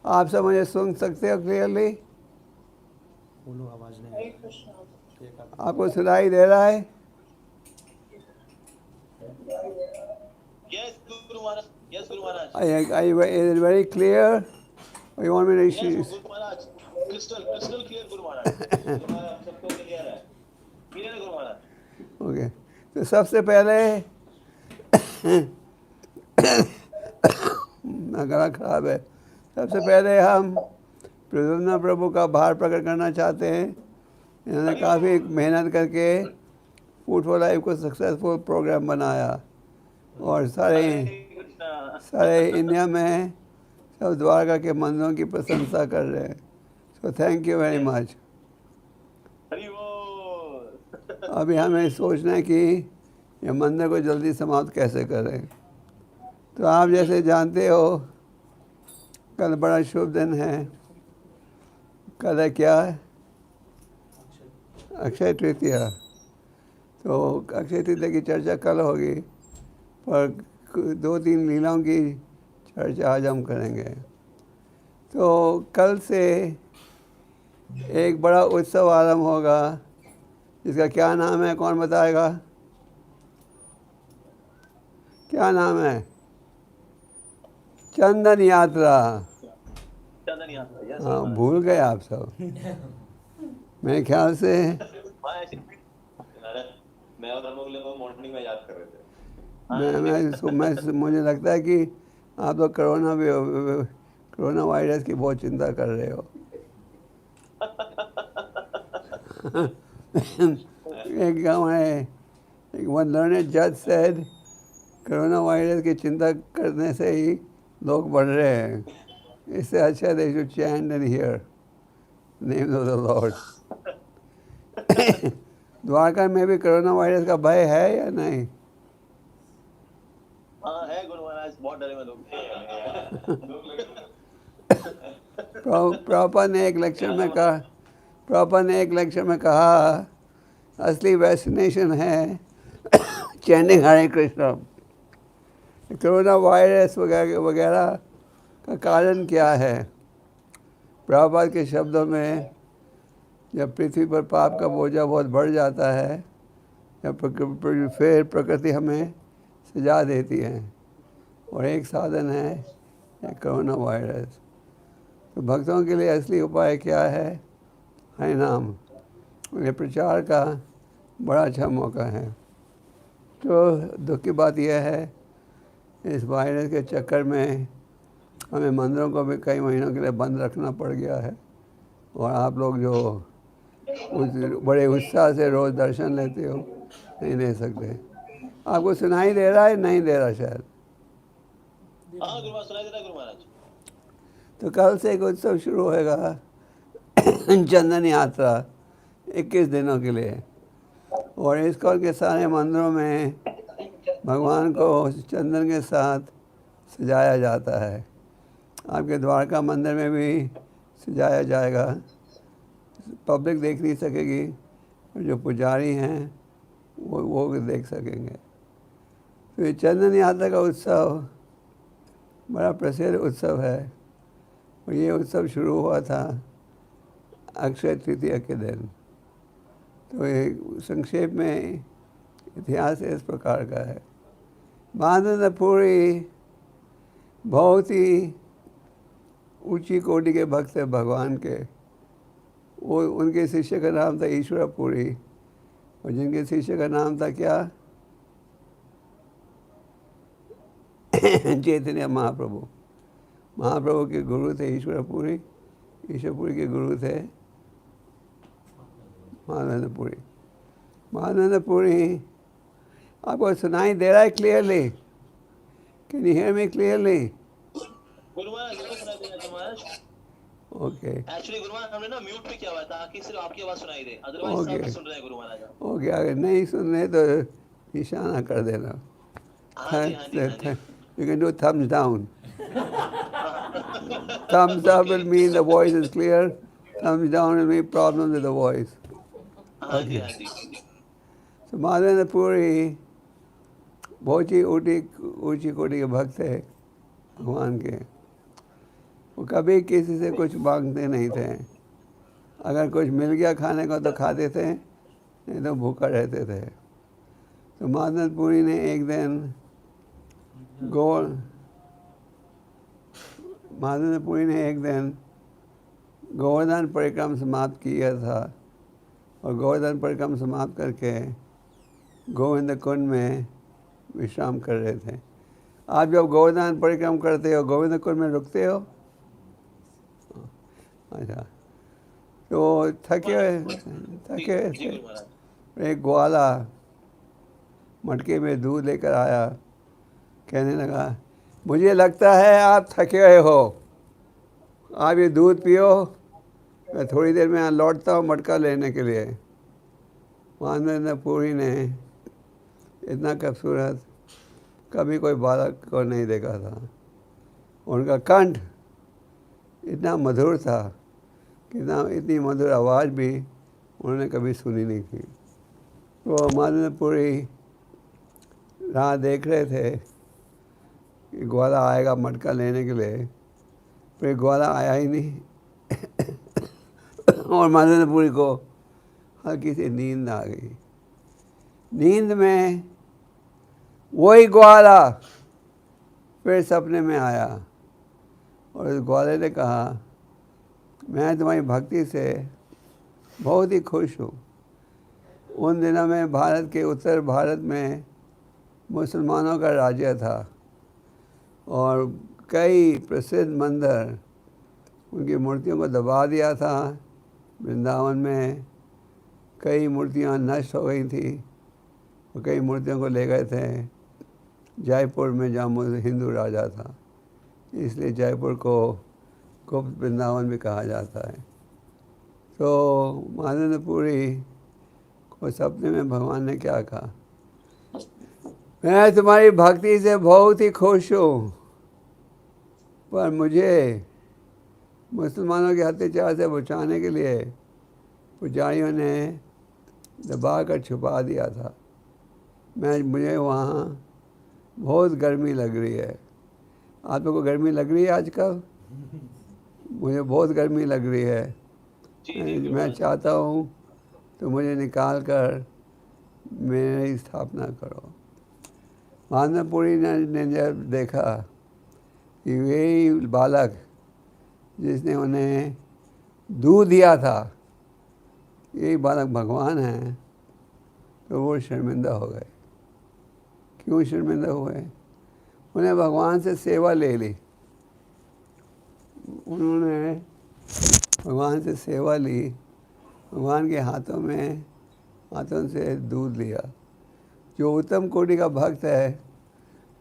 आप सब मुझे सुन सकते हो क्लियरली? बोलो, आवाज नहीं। आपको सुनाई दे रहा है? Yes, Guru Maharaj. Yes, Guru Maharaj. Is it very clear? Or you want me to Yes, issue? Guru Maharaj. Crystal clear, Guru Maharaj. Guru Maharaj, सबको clear है. Clear है, Guru Maharaj. ओके, तो सबसे पहले गला खराब है। सबसे पहले हम प्रद्युम्न प्रभु का भार प्रकट करना चाहते हैं। इन्होंने काफ़ी मेहनत करके फूड फॉर लाइफ को सक्सेसफुल प्रोग्राम बनाया और सारे इंडिया में सब द्वारका के मंदिरों की प्रशंसा कर रहे हैं। So thank you very much. Hari बोल. अभी हमें सोचना है कि ये मंदिर को जल्दी समाप्त कैसे करें। तो आप जैसे जानते हो कल बड़ा शुभ दिन है। कल है क्या है? अक्षय तृतीया। तो अक्षय तृतीया की चर्चा कल होगी, पर 2-3 लीलाओं की चर्चा आज हम करेंगे। तो कल से एक बड़ा उत्सव आरंभ होगा जिसका क्या नाम है, कौन बताएगा? क्या नाम है? चंदन यात्रा। चंदन यात्रा. Yes, हाँ, Guru Maharaj. भूल गए आप सब। मेरे ख्याल से मैं और अमोल को मॉर्निंग में याद कर रहे थे. मुझे लगता है कि आप लोग कोरोना वायरस की बहुत चिंता कर रहे हो। एक गाँव है, एक वन लर्नेड जज सेड कोरोना वायरस की चिंता करने से ही लोग बढ़ रहे हैं। इससे अच्छा they should chant and here name of the Lord. Dwarka में भी कोरोना वायरस का भय है या नहीं? हाँ है गुरु महाराज, बहुत डरे में लोग. प्रॉपर ने एक लेक्चर में कहा असली वैक्सीनेशन है चैंटिंग हरे कृष्ण। कोरोना वायरस वगैरह का कारण क्या है? प्रभुपाद के शब्दों में जब पृथ्वी पर पाप का बोझा बहुत बढ़ जाता है या फिर प्रकृति हमें सजा देती है, और एक साधन है कोरोना वायरस। तो भक्तों के लिए असली उपाय क्या है? हरि नाम। ये प्रचार का बड़ा अच्छा मौका है। तो दुख की बात यह है इस वायरस के चक्कर में हमें मंदिरों को भी कई महीनों के लिए बंद रखना पड़ गया है, और आप लोग जो बड़े उत्साह से रोज़ दर्शन लेते हो नहीं ले सकते। आपको सुनाई दे रहा है? नहीं दे रहा शायद। हाँ गुरु महाराज, सुनाई दे रहा है गुरु महाराज. तो कल से एक उत्सव शुरू होगा चंदन यात्रा 21 दिनों के लिए, और इस्कॉन के सारे मंदिरों में भगवान को चंदन के साथ सजाया जाता है। आपके द्वारका मंदिर में भी सजाया जाएगा। पब्लिक देख नहीं सकेगी, जो पुजारी हैं वो देख सकेंगे। तो ये चंदन यात्रा का उत्सव बड़ा प्रसिद्ध उत्सव है, और ये उत्सव शुरू हुआ था अक्षय तृतीया के दिन। तो ये संक्षेप में इतिहास इस प्रकार का है। माधवपुरी बहुत ही ऊंची कोटि के भक्त है भगवान के। वो उनके शिष्य का नाम था ईश्वरपुरी, और जिनके शिष्य का नाम था क्या? चैतन्य महाप्रभु। महाप्रभु के गुरु थे ईश्वरपुरी, ईश्वरपुरी के गुरु थे माधवेंद्रपुरी। माधवेंद्रपुरी आपको सुनाई दे रहा है clearly? Can you hear me clearly? Guru Maharaj बिल्कुल सुनाई दे रहा है गुरु महाराज. ओके एक्चुअली गुरु महाराज हमने ना म्यूट पे किया हुआ था ताकि सिर्फ आपकी आवाज सुनाई दे, अदरवाइज सब सुन रहे हैं गुरु महाराज. ओके, अगर नहीं सुन रहे तो इशारा कर देना। हाँ जी, हाँ जी, हाँ जी. You can do thumbs down. Thumbs up will mean the voice is clear. Thumbs down will mean problems with the voice. हाँ जी, हाँ जी. तो माधवेंद्रपुरी बहुत ही ऊंची कोटि के भक्त थे भगवान के। वो कभी किसी से कुछ मांगते नहीं थे। अगर कुछ मिल गया खाने को तो खाते थे, नहीं तो भूखा रहते थे। तो महात्मा पुरी ने एक दिन गोवर्धन परिक्रम समाप्त किया था और गोवर्धन परिक्रम समाप्त करके गोविंद कुंड में विश्राम कर रहे थे। आप जब गोवर्धन परिक्रम करते हो गोविंद कुंड में रुकते हो? अच्छा, तो थके हुए जी थे। गुरु महाराज। एक ग्वाला मटके में दूध लेकर आया, कहने लगा, मुझे लगता है आप थके हुए हो, आप ये दूध पियो, मैं थोड़ी देर में यहाँ लौटता हूँ मटका लेने के लिए। महात्मा पुरी ने इतना खूबसूरत कभी कोई बालक को नहीं देखा था। उनका कंठ इतना मधुर था कि इतनी मधुर आवाज़ भी उन्होंने कभी सुनी नहीं थी। तो महात्मा पुरी राह देख रहे थे कि ग्वाला आएगा मटका लेने के लिए, फिर ग्वाला आया ही नहीं। और महात्मा पुरी को हल्की सी नींद आ गई। नींद में वही ग्वाला फिर सपने में आया और उस ग्वाले ने कहा, मैं तुम्हारी भक्ति से बहुत ही खुश हूँ। उन दिनों में भारत के उत्तर भारत में मुसलमानों का राज्य था और कई प्रसिद्ध मंदिर उनकी मूर्तियों को दबा दिया था। वृंदावन में कई मूर्तियाँ नष्ट हो गई थी और कई मूर्तियों को ले गए थे जयपुर में, जहाँ हिंदू राजा था, इसलिए जयपुर को गुप्त वृंदावन भी कहा जाता है। तो महात्मा पुरी को सपने में भगवान ने क्या कहा, मैं तुम्हारी भक्ति से बहुत ही खुश हूँ, पर मुझे मुसलमानों के अत्याचार से बचाने के लिए पुजारियों ने दबा कर छुपा दिया था। मुझे वहाँ बहुत गर्मी लग रही है। आप लोगों को गर्मी लग रही है आजकल? मुझे बहुत गर्मी लग रही है। मैं चाहता हूँ तो मुझे निकाल कर मेरी स्थापना करो। महात्मा पुरी ने जब देखा कि वही बालक जिसने उन्हें दूध दिया था यही बालक भगवान है, तो वो शर्मिंदा हो गए। क्यों शर्मिंदा हुए? उन्हें भगवान से सेवा ले ली। उन्होंने भगवान से सेवा ली, भगवान के हाथों से दूध लिया। जो उत्तम कोटि का भक्त है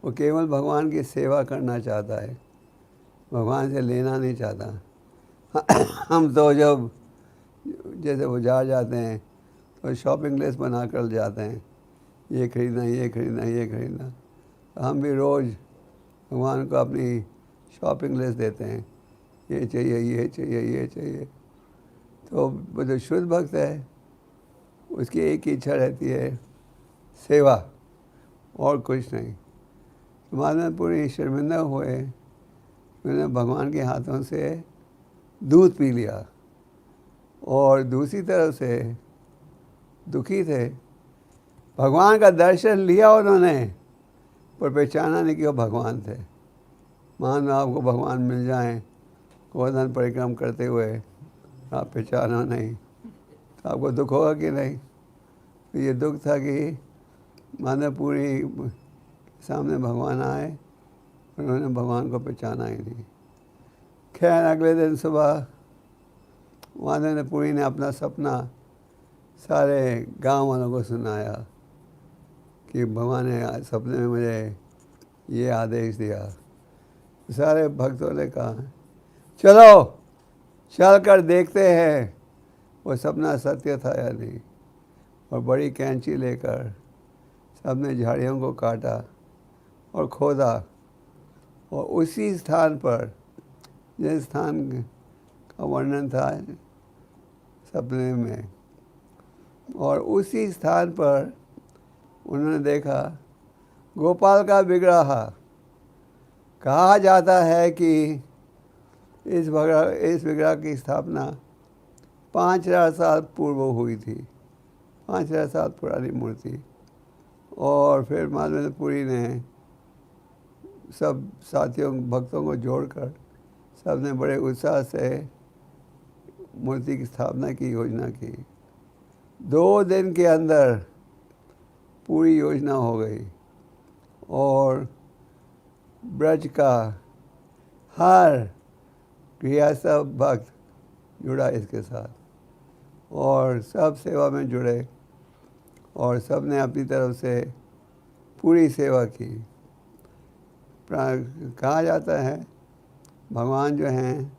वो केवल भगवान की सेवा करना चाहता है, भगवान से लेना नहीं चाहता। हम तो जब जैसे बाजार जाते हैं तो शॉपिंग लिस्ट बना कर जाते हैं, ये खरीदना, ये खरीदना, ये खरीदना। तो हम भी रोज़ भगवान को अपनी शॉपिंग लिस्ट देते हैं, ये चाहिए, ये चाहिए, ये चाहिए। तो वो जो शुद्ध भक्त है उसकी एक ही इच्छा रहती है, सेवा, और कुछ नहीं। तो महात्मा पुरी शर्मिंदा हुए, उन्होंने भगवान के हाथों से दूध पी लिया और दूसरी तरफ से दुखी थे। भगवान का दर्शन लिया उन्होंने पर पहचाना नहीं कि वो भगवान थे। मान लो आपको भगवान मिल जाएं गोवर्धन परिक्रम करते हुए, आप पहचाना नहीं तो आपको दुख होगा कि नहीं? तो ये दुख था कि महात्मा पुरी सामने भगवान आए, उन्होंने भगवान को पहचाना ही नहीं। खैर अगले दिन सुबह महात्मा पुरी ने अपना सपना सारे गांव वालों को सुनाया कि भगवान ने सपने में मुझे ये आदेश दिया। सारे भक्तों ने कहा, चलो चल कर देखते हैं वो सपना सत्य था या नहीं। और बड़ी कैंची लेकर सबने झाड़ियों को काटा और खोदा और उसी स्थान पर जिस स्थान का वर्णन था सपने में, और उसी स्थान पर उन्होंने देखा गोपाल का विग्रह। कहा जाता है कि इस विग्रह की स्थापना 5000 साल पूर्व हुई थी। 5000 साल पुरानी मूर्ति। और फिर माधवेंद्र पुरी ने सब साथियों भक्तों को जोड़कर सब ने बड़े उत्साह से मूर्ति की स्थापना की योजना की। 2 दिन के अंदर पूरी योजना हो गई और ब्रज का हर गृहस्थ भक्त जुड़ा इसके साथ और सब सेवा में जुड़े और सब ने अपनी तरफ से पूरी सेवा की। कहा जाता है भगवान जो हैं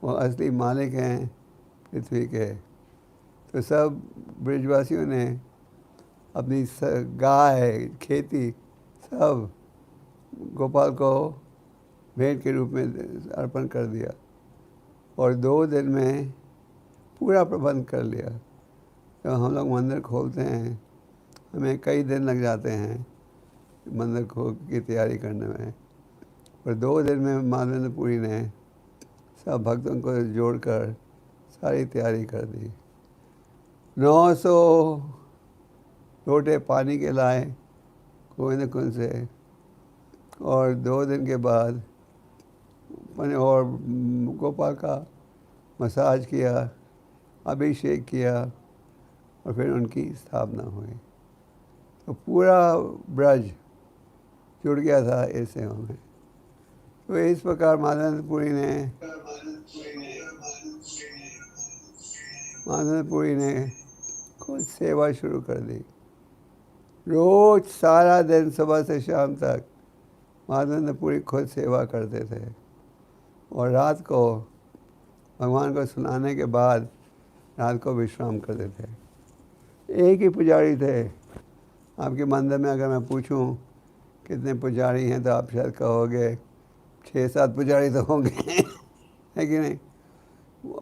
वो असली मालिक हैं पृथ्वी के। तो सब ब्रजवासियों ने अपनी गाय खेती सब गोपाल को भेंट के रूप में अर्पण कर दिया और 2 दिन में पूरा प्रबंध कर लिया। तो हम लोग मंदिर खोलते हैं, हमें कई दिन लग जाते हैं मंदिर की तैयारी करने में, और 2 दिन में माधवेंद्र पुरी ने सब भक्तों को जोड़कर सारी तैयारी कर दी। 900 लोटे पानी के लाए गोविंद कुंड से और 2 दिन के बाद और गोपाल का मसाज किया, अभिषेक किया और फिर उनकी स्थापना हुई। तो पूरा ब्रज जुड़ गया था इस सेवा में। तो इस प्रकार माधवेंद्र पुरी ने खुद सेवा शुरू कर दी। रोज सारा दिन सुबह से शाम तक माधवेंद्र पुरी खुद सेवा करते थे और रात को भगवान को सुनाने के बाद रात को विश्राम करते थे। एक ही पुजारी थे। आपके मंदिर में अगर मैं पूछूं कितने पुजारी हैं तो आप शायद कहोगे 6-7 पुजारी तो होंगे है कि नहीं।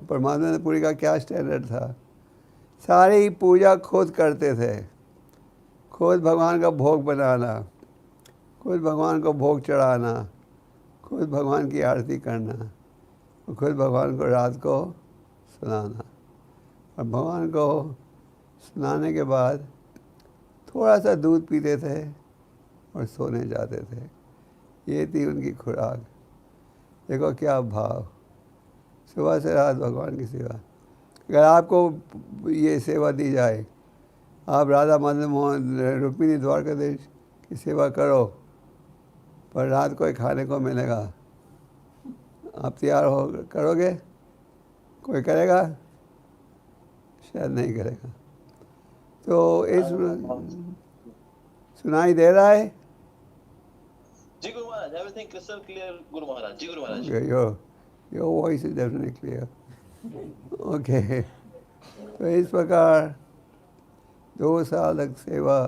पर माधवेंद्र पुरी का क्या स्टैंडर्ड था, सारी पूजा खुद करते थे। खुद भगवान का भोग बनाना, खुद भगवान को भोग चढ़ाना, खुद भगवान की आरती करना और खुद भगवान को रात को सुनाना। और भगवान को सुनाने के बाद थोड़ा सा दूध पीते थे और सोने जाते थे। ये थी उनकी खुराक। देखो क्या भाव, सुबह से रात भगवान की सेवा। अगर आपको ये सेवा दी जाए, आप राधा मदन मोहन रुक्मिणी द्वारकाधीश की सेवा करो, पर रात को खाने को मिलेगा, आप तैयार हो करोगे? कोई करेगा? शायद नहीं करेगा। तो इस सुनाई दे रहा है? जी गुरु महाराज, everything crystal clear Guru Maharaj. Ji Guru Maharaj. Okay, your voice is definitely clear. Okay. तो इस प्रकार 2 साल तक सेवा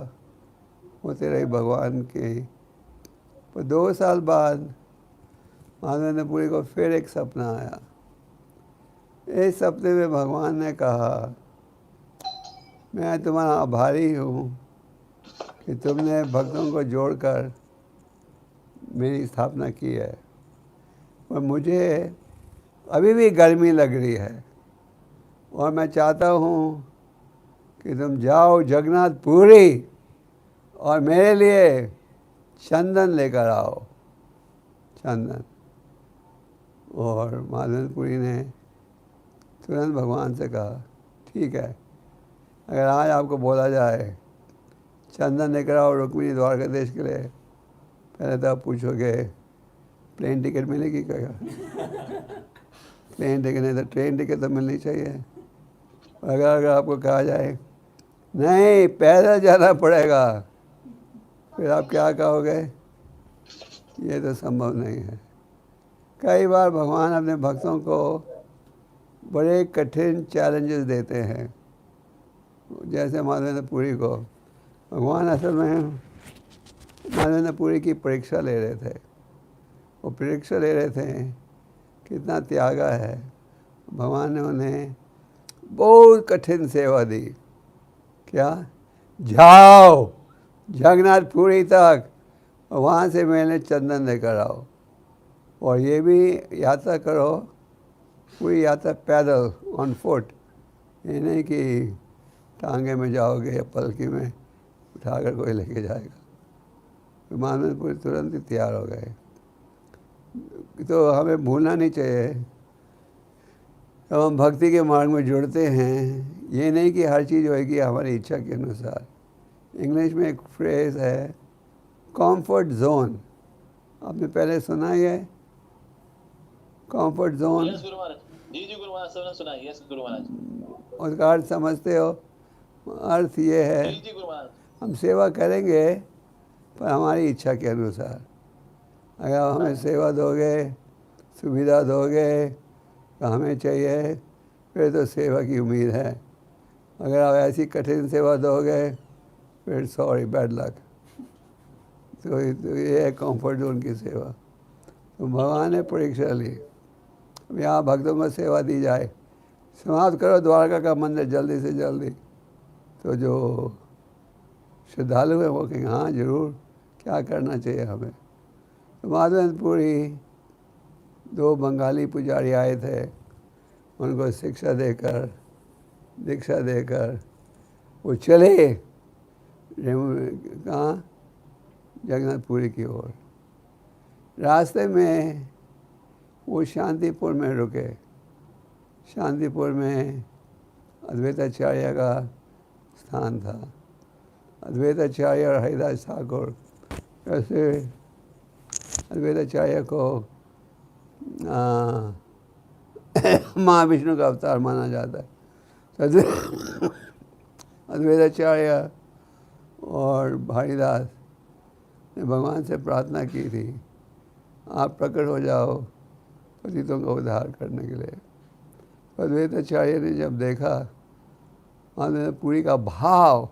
होती रही भगवान की। पर 2 साल बाद माधवेंद्र पुरी को फिर एक सपना आया। इस सपने में भगवान ने कहा, मैं तुम्हारा आभारी हूँ कि तुमने भक्तों को जोड़कर मेरी स्थापना की है, पर मुझे अभी भी गर्मी लग रही है और मैं चाहता हूँ कि तुम जाओ जगन्नाथपुरी और मेरे लिए चंदन लेकर आओ, चंदन। और माधवेंद्र पुरी ने तुरंत भगवान से कहा, ठीक है, अगर आज आपको बोला जाए चंदन लेकर आओ रुक्मिणी द्वारकाधीश के लिए, पहले तो आप पूछोगे प्लेन टिकट मिलेगी क्या? प्लेन टिकट नहीं तो ट्रेन टिकट तो मिलनी चाहिए। अगर आपको कहा जाए नहीं पैदल जाना पड़ेगा, फिर आप क्या कहोगे? ये तो संभव नहीं है। कई बार भगवान अपने भक्तों को बड़े कठिन चैलेंजेस देते हैं। जैसे माधवेंद्र पुरी को भगवान असल में माधवेंद्र पुरी की परीक्षा ले रहे थे। वो परीक्षा ले रहे थे कितना त्यागा है। भगवान ने उन्हें बहुत कठिन सेवा दी। क्या? जाओ जगन्नाथपुरी तक और वहाँ से मैंने चंदन लेकर आओ। और ये भी यात्रा करो, पूरी यात्रा पैदल ऑन फुट, ये नहीं कि टांगे में जाओगे या पलकी में उठाकर कोई लेके जाएगा। विमान में पूरे तुरंत ही तैयार हो गए। तो हमें भूलना नहीं चाहिए, जब हम भक्ति के मार्ग में जुड़ते हैं, ये नहीं कि हर चीज़ होएगी हमारी इच्छा के अनुसार। इंग्लिश में एक फ्रेज़ है कंफर्ट जोन, आपने पहले सुना ही है comfort zone? Yes Guru Maharaj, जी जी गुरु महाराज, सबने सुना है। यस गुरु महाराज, उसका अर्थ समझते हो? अर्थ ये है, जी जी गुरु महाराज, हम सेवा करेंगे पर हमारी इच्छा के अनुसार। अगर आप हमें सेवा दोगे, सुविधा दोगे तो हमें चाहिए, फिर तो सेवा की उम्मीद है। अगर आप ऐसी कठिन सेवा दोगे फिर सॉरी, बैड लक। तो ये है कंफर्ट जोन की सेवा। तो भगवान ने परीक्षा ली, अब यहाँ भक्तों को सेवा दी जाए, समाप्त करो द्वारका का मंदिर जल्दी से जल्दी। तो जो श्रद्धालु हैं वो कहेंगे हाँ जरूर, क्या करना चाहिए हमें। तो माधवेंद्रपुरी 2 बंगाली पुजारी आए थे, उनको शिक्षा देकर, दीक्षा देकर वो चले कहाँ, जगन्नाथपुरी की ओर। रास्ते में वो शांतिपुर में रुके। शांतिपुर में अद्वैताचार्य का स्थान था। अद्वैताचार्य और हरिदास ठाकुर, वैसे अद्वैताचार्य को महाविष्णु का अवतार माना जाता है। तो अद्वैताचार्य और हरिदास ने भगवान से प्रार्थना की थी, आप प्रकट हो जाओ पतितों का उद्धार करने के लिए। तो अद्वैताचार्य ने जब देखा पूरी का भाव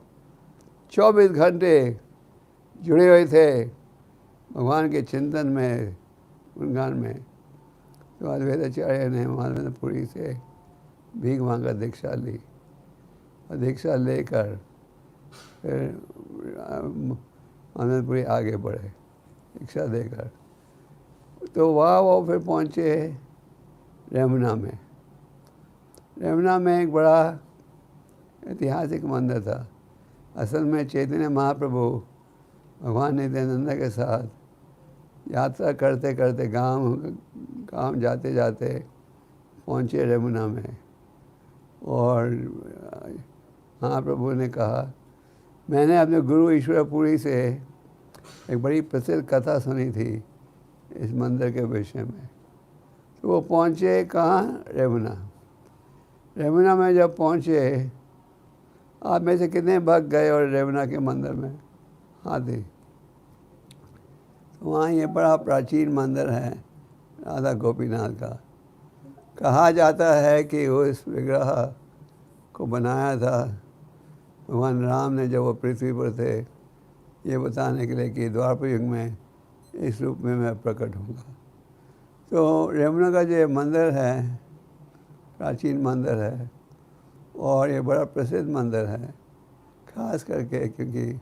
24 घंटे जुड़े हुए थे भगवान के चिंतन में, गुणगान में, तो अद्वैताचार्य ने माधवेंद्रपुरी से भीख मांगा दीक्षा ली। और दीक्षा लेकर फिर माधवेंद्रपुरी आगे बढ़े दीक्षा देकर। तो वहाँ वो फिर पहुँचे यमुना में। यमुना में एक बड़ा ऐतिहासिक मंदिर था। असल में चैतन्य महाप्रभु भगवान नित्यानंद के साथ यात्रा करते करते गांव जाते जाते पहुँचे यमुना में। और महाप्रभु ने कहा, मैंने अपने गुरु ईश्वरपुरी से एक बड़ी प्रसिद्ध कथा सुनी थी इस मंदिर के विषय में। तो वो पहुँचे कहाँ, यमुना। यमुना में जब पहुँचे, आप में से कितने भक्त गए और यमुना के मंदिर में? हाथी। तो वहाँ ये बड़ा प्राचीन मंदिर है राधा गोपीनाथ का। कहा जाता है कि उस विग्रह को बनाया था भगवान राम ने जब वो पृथ्वी पर थे, ये बताने के लिए कि द्वापर युग में इस रूप में मैं प्रकट होऊंगा। तो यमुना का जो मंदिर है, प्राचीन मंदिर है और ये बड़ा प्रसिद्ध मंदिर है, खास करके क्योंकि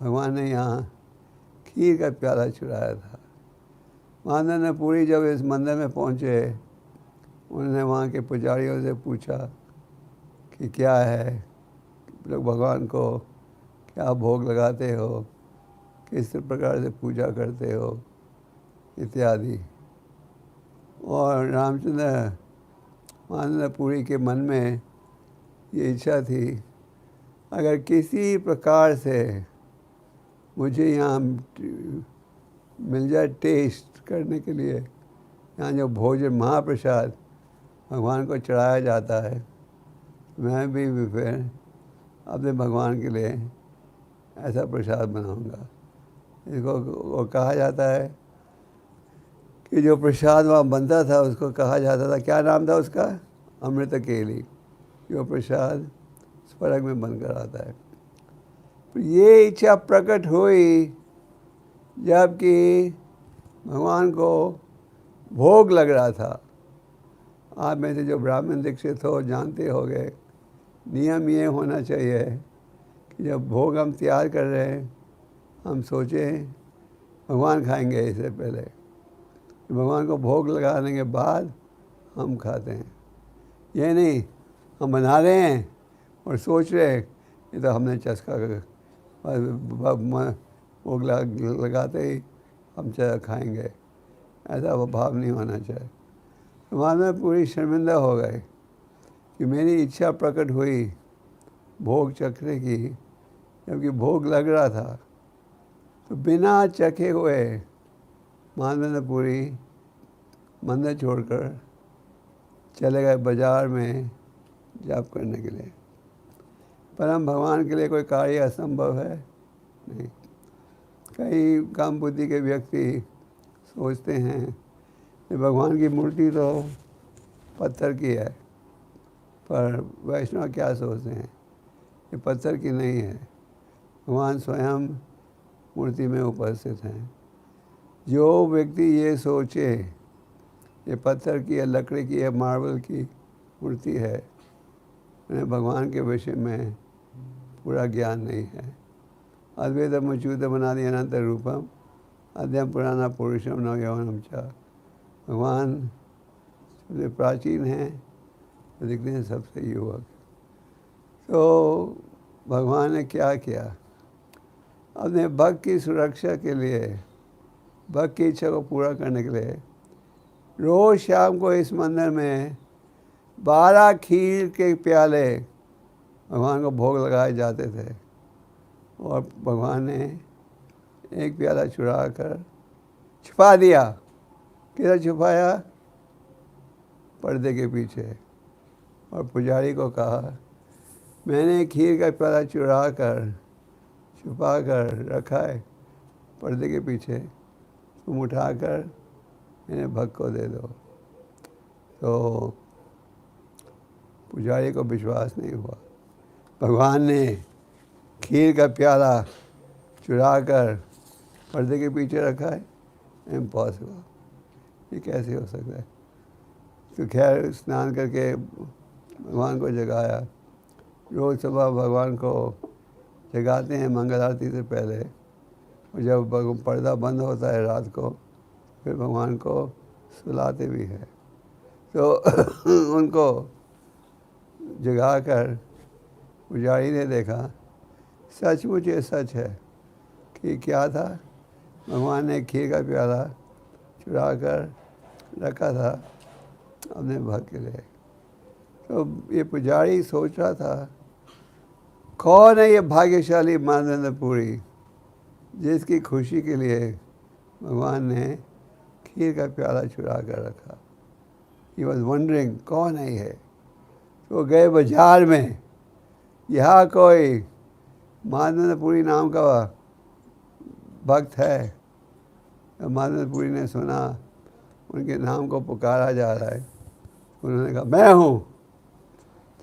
भगवान ने यहाँ खीर का प्याला चुराया था। माधवेंद्रपुरी जब इस मंदिर में पहुँचे, उन्होंने वहाँ के पुजारियों से पूछा कि क्या है, लोग भगवान को क्या भोग लगाते हो, किस प्रकार से पूजा करते हो इत्यादि। और रामचंद्र माधवेंद्रपुरी के मन में ये इच्छा थी, अगर किसी प्रकार से मुझे यहाँ मिल जाए टेस्ट करने के लिए, यहाँ जो भोजन महाप्रसाद भगवान को चढ़ाया जाता है, मैं भी फिर अपने भगवान के लिए ऐसा प्रसाद बनाऊंगा। इसको कहा जाता है कि जो प्रसाद वहाँ बनता था उसको कहा जाता था, क्या नाम था उसका? अमृत केली। जो प्रसाद स्वर्ग में बनकर आता है। तो ये इच्छा प्रकट हुई जबकि भगवान को भोग लग रहा था। आप में से जो ब्राह्मण दीक्षित हो जानते हो गए, नियम ये होना चाहिए कि जब भोग हम तैयार कर रहे हैं, हम सोचें भगवान खाएंगे इससे पहले। भगवान को भोग लगाने के बाद हम खाते हैं। ये नहीं हम बना रहे हैं और सोच रहे हैं ये तो हमने चस्का भोग लगाते ही हम खाएंगे, ऐसा वो भाव नहीं होना चाहिए। तो बाद में पूरी शर्मिंदा हो गए कि मेरी इच्छा प्रकट हुई भोग चखने की, जबकि भोग लग रहा था। तो बिना चखे हुए मानवेंद्रपुरी मंदिर छोड़कर चले गए बाज़ार में जाप करने के लिए। परम भगवान के लिए कोई कार्य असंभव है नहीं। कई कम बुद्धि के व्यक्ति सोचते हैं कि भगवान की मूर्ति तो पत्थर की है, पर वैष्णव क्या सोचते हैं ये पत्थर की नहीं है, भगवान स्वयं मूर्ति में उपस्थित हैं। जो व्यक्ति ये सोचे ये पत्थर की है, लकड़ी की है, मार्बल की मूर्ति है, उन्हें भगवान के विषय में पूरा ज्ञान नहीं है। अद्वैतम अच्युतम अनादि अनंत रूपम अद्यम पुराना पुरुषम नव यौवनम च। भगवान सबसे प्राचीन हैं, दिखते हैं सबसे युवक। तो भगवान ने क्या किया, अपने भक्त की सुरक्षा के लिए, भक्त की इच्छा को पूरा करने के लिए रोज़ शाम को इस मंदिर में 12 खीर के प्याले भगवान को भोग लगाए जाते थे। और भगवान ने एक प्याला चुरा कर छुपा दिया। किधर छुपाया? पर्दे के पीछे। और पुजारी को कहा मैंने खीर का प्याला चुरा कर छुपा कर रखा है पर्दे के पीछे, तुम उठाकर मेरे भक्त को दे दो। तो पुजारी को विश्वास नहीं हुआ। भगवान ने खीर का प्याला चुरा कर पर्दे के पीछे रखा है, इम्पॉसिबल, ये कैसे हो सकता है। तो खैर स्नान करके भगवान को जगाया। रोज़ सुबह भगवान को जगाते हैं मंगल आरती से पहले, और जब पर्दा बंद होता है रात को फिर भगवान को सुलाते भी हैं। तो उनको जगाकर पुजारी ने देखा, सचमुच ये सच है कि क्या था, भगवान ने खीर का प्याला चुरा कर रखा था अपने भक्त के लिए। तो ये पुजारी सोच रहा था कौन है ये भाग्यशाली मानवेंद्रपुरी जिसकी खुशी के लिए भगवान ने खीर का प्याला चुरा कर रखा। ही वॉज वंडरिंग कौन है ये। तो गए बाजार में, यहाँ कोई मानवेंद्रपुरी नाम का भक्त है। तो मानवेंद्रपुरी ने सुना उनके नाम को पुकारा जा रहा है, उन्होंने कहा मैं हूँ।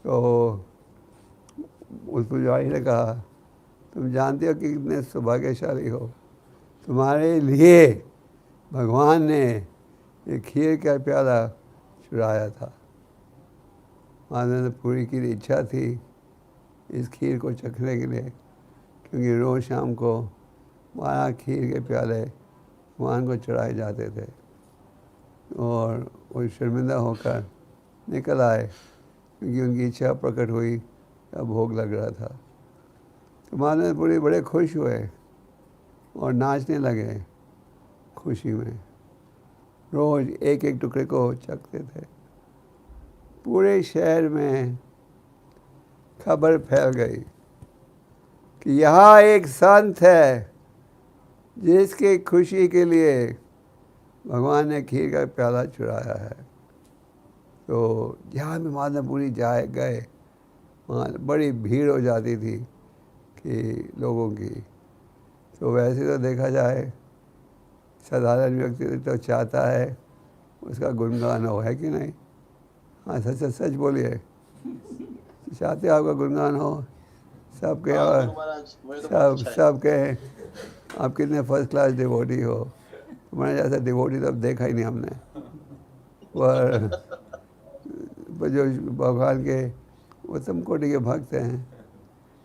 तो उस पुजारी ने कहा तुम जानते हो कि कितने सौभाग्यशाली हो, तुम्हारे लिए भगवान ने ये खीर का प्याला चुराया था। मानवेंद्रपुरी की इच्छा थी इस खीर को चखने के लिए, क्योंकि रोज़ शाम को 12 खीर के प्याले भगवान को चढ़ाए जाते थे। और वो शर्मिंदा होकर निकल आए, क्योंकि उनकी इच्छा प्रकट हुई, तब भोग लग रहा था। तो मानवेंद्रपुरी बड़े खुश हुए और नाचने लगे खुशी में। रोज़ एक एक टुकड़े को चखते थे। पूरे शहर में खबर फैल गई कि यहाँ एक संत है जिसकी खुशी के लिए भगवान ने खीर का प्याला चुराया है। तो जहाँ भी मानवेंद्रपुरी गए वहाँ बड़ी भीड़ हो जाती थी कि लोगों की। तो वैसे तो देखा जाए साधारण व्यक्ति तो चाहता है उसका गुणगान हो, है कि नहीं? हाँ सच सच सच बोलिए, चाहते हो आपका गुणगान हो सबके। और सब कहें आप कितने फर्स्ट क्लास डिवोटी हो, तुम्हारे जैसा डिवोटी तो अब देखा ही नहीं हमने। पर जो भगवान के उत्तम कोटि के भक्त हैं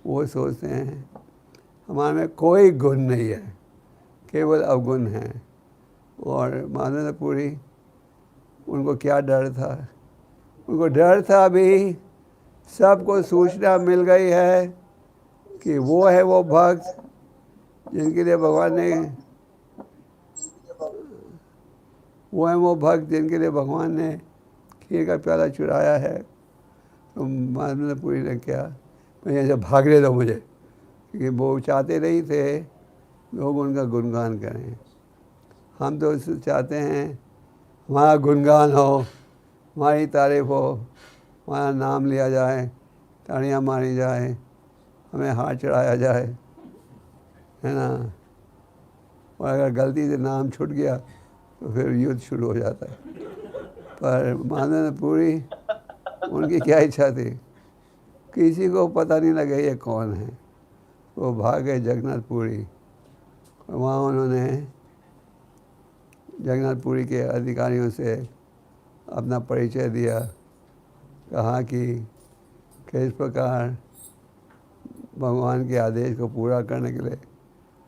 वो सोचते हैं हमारे में कोई गुण नहीं है, केवल अवगुण है। और मानंदपुरी उनको क्या डर था? उनको डर था अभी सबको सूचना मिल गई है कि वो है वो भक्त जिनके लिए भगवान ने खीर का प्याला चुराया है। तो मानंदपुरी ने क्या, मैं यहाँ से भागने दो मुझे, क्योंकि वो चाहते नहीं थे लोग उनका गुणगान करें। हम तो चाहते हैं हमारा गुणगान हो, हमारी तारीफ हो, हमारा नाम लिया जाए, ताड़ियाँ मारी जाए, हमें हाथ चढ़ाया जाए, है ना। और अगर गलती से नाम छूट गया तो फिर युद्ध शुरू हो जाता है। पर मानंदपुरी उनकी क्या इच्छा थी, किसी को पता नहीं लगे ये कौन है। वो भाग गए जगन्नाथपुरी, और वहाँ उन्होंने जगन्नाथपुरी के अधिकारियों से अपना परिचय दिया, कहा कि किस प्रकार भगवान के आदेश को पूरा करने के लिए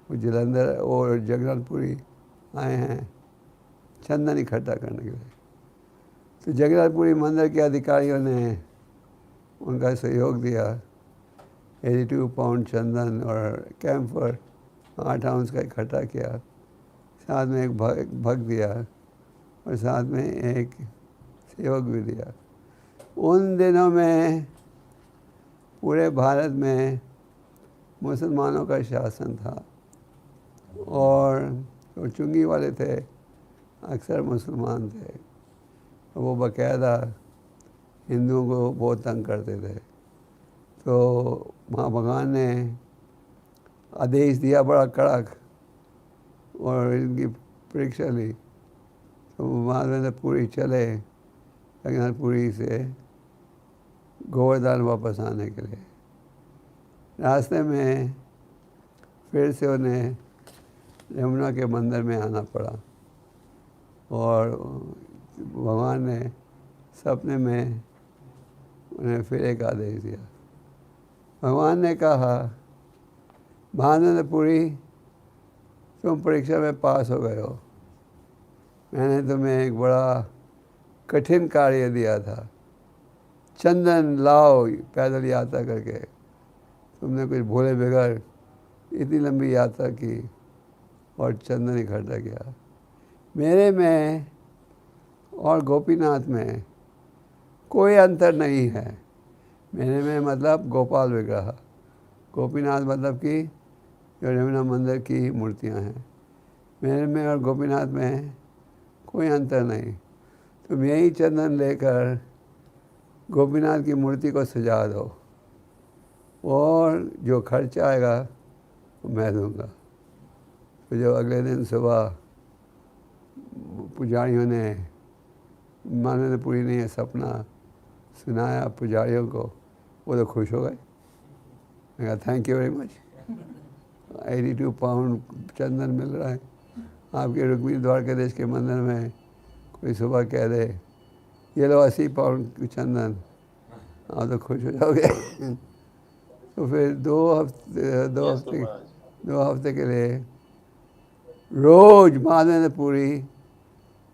वो जलंधर और जगन्नाथपुरी आए हैं चंदन इकट्ठा करने के लिए। तो जगन्नाथपुरी मंदिर के अधिकारियों ने उनका सहयोग दिया। 82 पाउंड चंदन और कैम्फर 8 आउंस का इकट्ठा किया, साथ में एक भक्त दिया और साथ में एक सेवक भी दिया। उन दिनों में पूरे भारत में मुसलमानों का शासन था और जो चुंगी वाले थे अक्सर मुसलमान थे। वो बाकायदा हिंदुओं को बहुत तंग करते थे। तो वहाँ भगवान ने आदेश दिया बड़ा कड़क और इनकी परीक्षा ली। तो मानंदपुरी चले जगन्नाथपुरी से गोवर्धन वापस आने के लिए। रास्ते में फिर से उन्हें यमुना के मंदिर में आना पड़ा और भगवान ने सपने में उन्हें फिर एक आदेश दिया। भगवान ने कहा, मानंदपुरी तुम परीक्षा में पास हो गए हो, मैंने तुम्हें एक बड़ा कठिन कार्य दिया था, चंदन लाओ पैदल यात्रा करके। तुमने कुछ भूले बगैर इतनी लंबी यात्रा की और चंदन इकट्ठा किया। मेरे में और गोपीनाथ में कोई अंतर नहीं है। मेरे में मतलब गोपाल विग्रह, गोपीनाथ मतलब कि जो यमुना मंदिर की मूर्तियां हैं। मेरे में और गोपीनाथ में कोई अंतर नहीं। तुम यही चंदन लेकर गोपीनाथ की मूर्ति को सजा दो और जो खर्चा आएगा वो मैं दूँगा। तो जो अगले दिन सुबह पुजारियों ने, मानंदपुरी ने यह सपना सुनाया पुजारियों को, वो तो खुश हो गए। मैं कहा thank you very much, 82 pound चंदन मिल रहा है आपके रुक्मिणी द्वारकाधीश के मंदिर में। कोई सुबह कह दे ये लो 80 पाउंड चंदन, आप तो खुश हो जाओगे। तो फिर दो हफ्ते के लिए रोज मानंदपुरी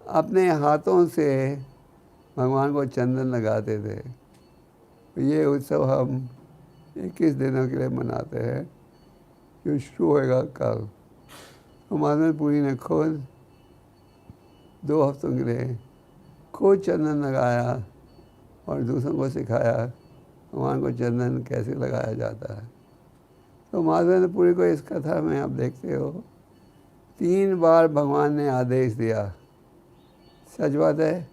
अपने हाथों से भगवान को चंदन लगाते थे। ये उत्सव हम 21 दिनों के लिए मनाते हैं, जो शुरू होएगा कल। तो मानंदपुरी ने खुद 2 हफ्तों के लिए खुद चंदन लगाया और दूसरों को सिखाया भगवान को चंदन कैसे लगाया जाता है। तो मानंदपुरी को इस कथा में आप देखते हो 3 बार भगवान ने आदेश दिया। सच बात है,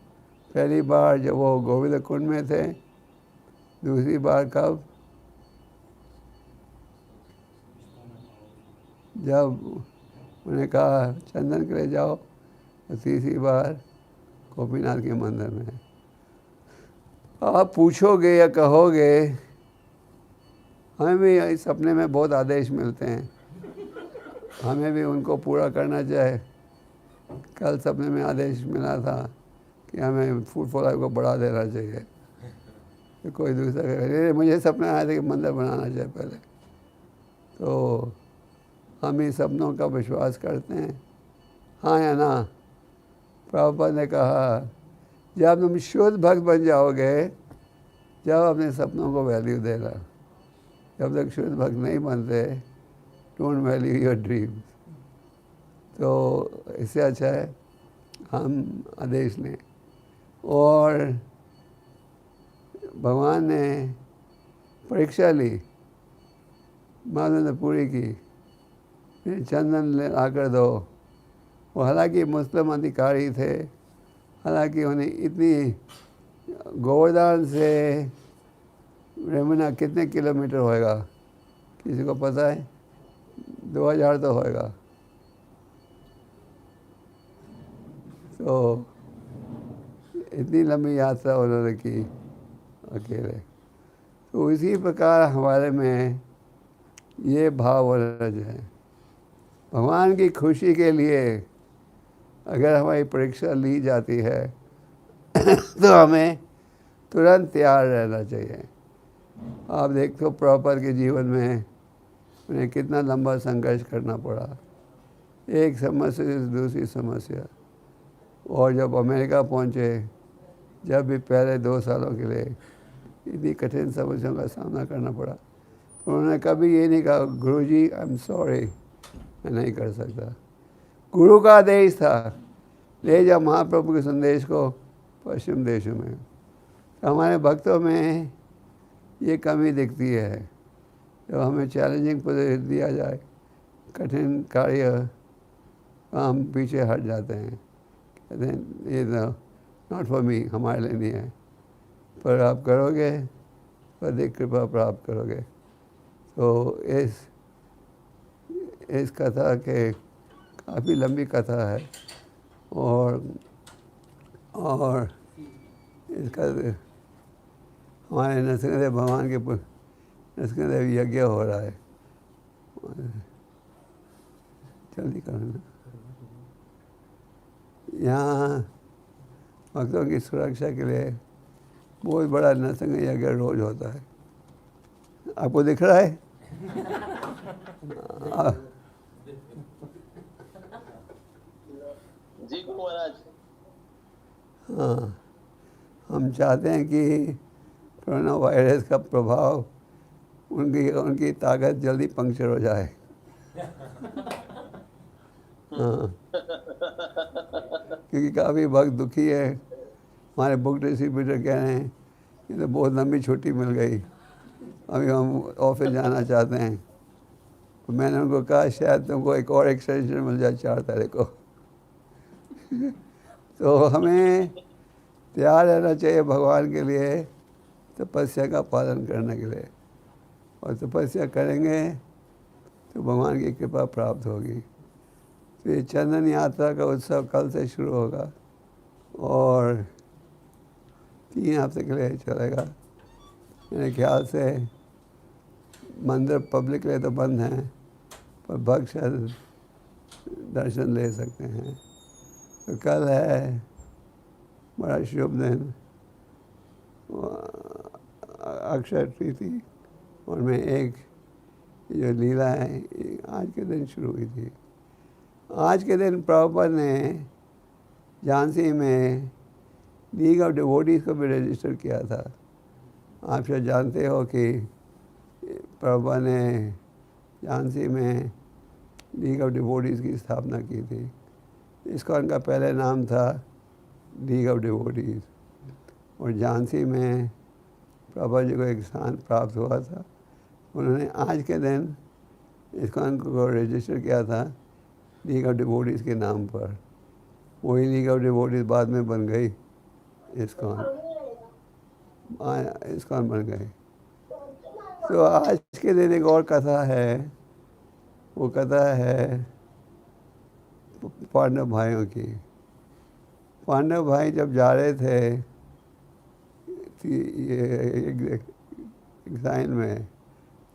पहली बार जब वो गोविंद कुंड में थे, दूसरी बार कब, जब उन्हें कहा चंदन के लिए जाओ, और तीसरी बार गोपीनाथ के मंदिर में। आप पूछोगे या कहोगे हमें भी इस सपने में बहुत आदेश मिलते हैं, हमें भी उनको पूरा करना चाहिए। कल सपने में आदेश मिला था कि हमें फूड फॉर लाइफ को बढ़ा देना चाहिए। तो कोई दूसरा कहे मुझे सपना आया था कि मंदिर बनाना चाहिए पहले। तो हम इस सपनों का विश्वास करते हैं, हाँ या ना? प्रभुपाद ने कहा जब तुम शुद्ध भक्त बन जाओगे जब अपने सपनों को वैल्यू देना, जब तक शुद्ध भक्त नहीं बनते डोंट वैल्यू योर ड्रीम्स। तो इससे अच्छा है हम आदेश लें। और भगवान ने परीक्षा ली, मानो ने पूरी की, चंदन ले आकर दो। वो हालांकि मुस्लिम अधिकारी थे, हालांकि उन्हें इतनी गोवर्धन से रेमुना कितने किलोमीटर होएगा किसी को पता है? 2000 तो होएगा। तो इतनी लंबी यात्रा उन्होंने की अकेले। तो इसी प्रकार हमारे में ये भाव होना चाहिए, भगवान की खुशी के लिए अगर हमारी परीक्षा ली जाती है तो हमें तुरंत तैयार रहना चाहिए। आप देखते हो प्रॉपर के जीवन में उन्हें कितना लंबा संघर्ष करना पड़ा, एक समस्या से दूसरी समस्या। और जब अमेरिका पहुंचे, जब भी पहले 2 सालों के लिए इतनी कठिन समस्याओं का सामना करना पड़ा, तो उन्होंने कभी ये नहीं कहा गुरुजी आई एम सॉरी मैं नहीं कर सकता। गुरु का आदेश था ले जा महाप्रभु के संदेश को पश्चिम देशों में। तो हमारे भक्तों में ये कमी दिखती है, जब हमें चैलेंजिंग पोजीशन दिया जाए, कठिन कार्य हम पीछे हट जाते हैं, कहते हैं ये नॉट फॉर मी, हमारे लिए नहीं है। पर आप करोगे तो अधिक कृपा प्राप्त करोगे। तो इस कथा के काफ़ी लंबी कथा है और इसका हमारे नरसिंहदेव भगवान के नरसिंहदेव यज्ञ हो रहा है। जल्दी करो ना। यहाँ भक्तों की सुरक्षा के लिए बहुत बड़ा नरसिंह यज्ञ रोज होता है। आपको दिख रहा है? जी गुरु महाराज। हाँ, हम चाहते हैं कि कोरोना वायरस का प्रभाव उनकी ताकत जल्दी पंक्चर हो जाए। हाँ, क्योंकि काफ़ी भक्त दुखी है। हमारे बुक डिस्ट्रीब्यूटर कह रहे हैं कि तो बहुत लंबी छुट्टी मिल गई, अभी हम ऑफिस जाना चाहते हैं। तो मैंने उनको कहा शायद तुमको एक और एक्सटेंशन मिल जाए 4 तारीख को। तो हमें तैयार रहना चाहिए भगवान के लिए तपस्या का पालन करने के लिए, और तपस्या करेंगे तो भगवान की कृपा प्राप्त होगी। तो ये चंदन यात्रा का उत्सव कल से शुरू होगा और 3 हफ्ते के लिए चलेगा। मेरे ख्याल से मंदिर पब्लिक के लिए तो बंद हैं, पर भक्त शायद दर्शन ले सकते हैं। तो कल है बड़ा शुभ दिन, अक्षय तृतीया, और मैं एक जो लीला है आज के दिन शुरू हुई थी। आज के दिन प्रभुपाद ने झांसी में लीग ऑफ डिवोटीज़ को भी रजिस्टर किया था। आप शायद जानते हो कि प्रभुपाद ने झांसी में लीग ऑफ डिवोटीज़ की स्थापना की थी। इसका उनका पहले नाम था लीग ऑफ डिवोटीज़, और झांसी में प्रभुपाद जी को एक स्थान प्राप्त हुआ था। उन्होंने आज के दिन इसको को रजिस्टर किया था लीग ऑफ डिवोटीज़ के नाम पर। वही लीग ऑफ डिवोटीज़ बाद में बन गई इस्कॉन बन गई। तो आज के दिन एक और कथा है, वो कथा है पांडव भाइयों की। पांडव भाई जब जा रहे थे एक साइन में,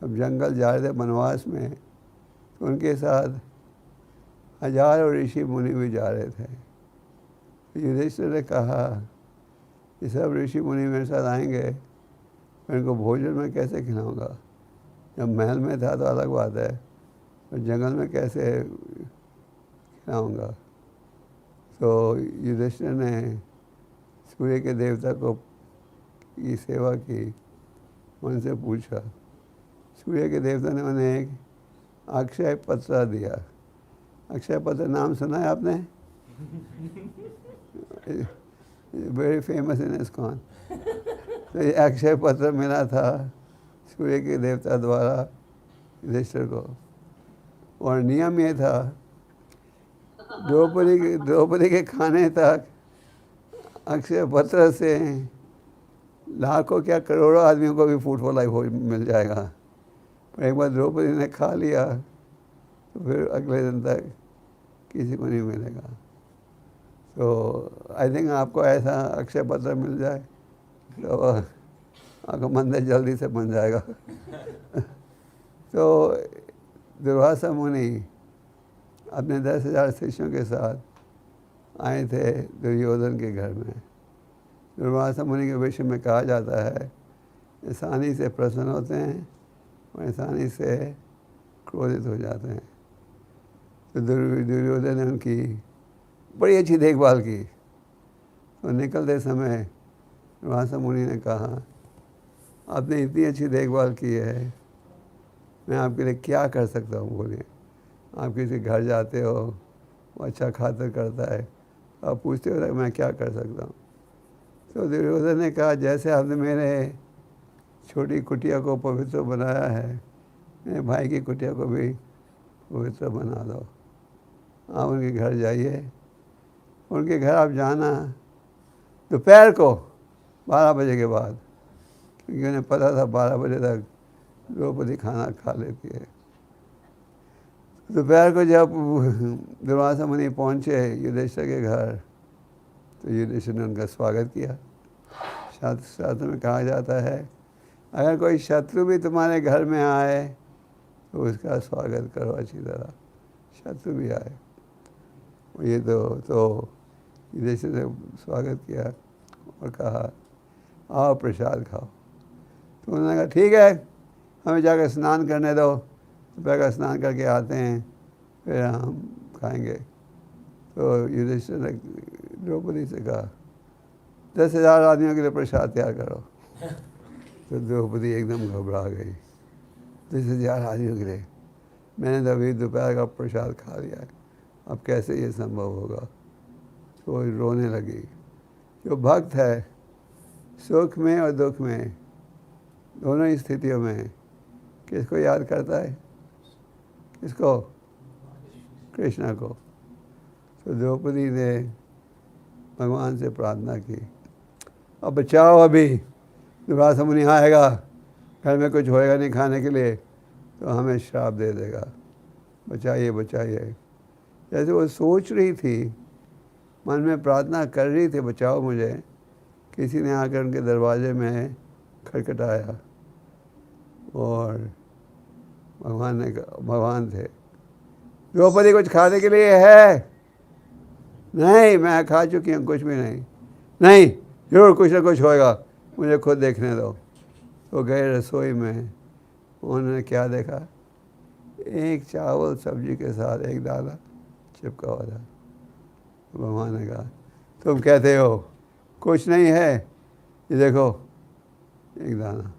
जब जंगल जा रहे थे वनवास में, तो उनके साथ हजारों ऋषि मुनि भी जा रहे थे। युधिष्ठिर ने कहा कि सब ऋषि मुनि मेरे साथ आएंगे, मैं इनको भोजन में कैसे खिलाऊंगा? जब महल में था तो अलग बात है, पर जंगल में कैसे खिलाऊंगा? तो युधिष्ठिर ने सूर्य के देवता को की सेवा की, उनसे पूछा। सूर्य के देवता ने उन्हें एक अक्षय पत्र दिया। अक्षय पत्र नाम सुना है आपने? Very famous in ISKCON. तो ये अक्षय पत्र मिला था सूर्य के देवता द्वारा युधिष्ठिर को, और नियम ये था द्रौपदी के खाने तक अक्षय पत्र से लाखों क्या करोड़ों आदमियों को भी फूड फॉर लाइफ मिल जाएगा। पर एक बार द्रौपदी ने खा लिया तो फिर अगले दिन तक किसी को नहीं मिलेगा। तो आई थिंक आपको ऐसा अक्षय पत्र मिल जाए तो आपका मंदिर जल्दी से बन जाएगा। तो दुर्वासा मुनि अपने 10,000 शिष्यों के साथ आए थे दुर्योधन के घर में। दुर्वासा मुनि के विषय में कहा जाता है आसानी से प्रसन्न होते हैं और आसानी से क्रोधित हो जाते हैं। तो दुर्योधन ने उनकी बड़ी अच्छी देखभाल की। तो निकलते समय दुर्वासा मुनि ने कहा, आपने इतनी अच्छी देखभाल की है, मैं आपके लिए क्या कर सकता हूँ, बोलिए। आप किसी घर जाते हो, वो अच्छा खातिर करता है, आप पूछते हो मैं क्या कर सकता हूँ। तो दुर्योधन ने कहा, जैसे आपने मेरे छोटी कुटिया को पवित्र बनाया है, मेरे भाई की कुटिया को भी पवित्र बना दो। आप उनके घर जाइए, उनके घर आप जाना दोपहर को 12 बजे के बाद, क्योंकि उन्हें पता था 12 बजे तक द्रौपदी खाना खा लेती है। दोपहर को जब दुर्वासा मुनि पहुँचे युधिष्ठिर के घर, तो युधिष्ठिर ने उनका स्वागत किया। शास्त्र में कहा जाता है अगर कोई शत्रु भी तुम्हारे घर में आए तो उसका स्वागत करो अच्छी तरह, शत्रु भी आए। ये तो युधिष्ठिर ने स्वागत किया और कहा आओ प्रसाद खाओ। तो उन्होंने कहा ठीक है, हमें जाकर स्नान करने दो, दोपहर का स्नान करके आते हैं फिर हम खाएंगे। तो युधिष्ठिर ने द्रौपदी से कहा 10,000 आदमियों के लिए प्रसाद तैयार करो। तो द्रौपदी एकदम घबरा गई, 10,000 आदमियों के लिए मैंने तो अभी दोपहर का प्रसाद खा लिया है, अब कैसे ये संभव होगा। तो रोने लगी। जो भक्त है सुख में और दुख में दोनों ही स्थितियों में किसको याद करता है? किसको? कृष्णा को। तो द्रौपदी ने भगवान से प्रार्थना की, अब बचाओ, अभी दुर्वासा मुनि आएगा, घर में कुछ होएगा नहीं खाने के लिए तो हमें श्राप दे देगा, बचाइए बचाइए। जैसे वो सोच रही थी, मन में प्रार्थना कर रही थी बचाओ मुझे, किसी ने आकर उनके दरवाजे में खटखटाया और भगवान थे। द्रौपदी कुछ खाने के लिए है? नहीं, मैं खा चुकी हूँ, कुछ भी नहीं। नहीं, जरूर कुछ ना कुछ होएगा, मुझे खुद देखने दो। तो गए रसोई में, उन्होंने क्या देखा, एक चावल सब्जी के साथ एक दाना चिपका हुआ था। भगवान ने कहा तुम कहते हो कुछ नहीं है, ये देखो एक दाना।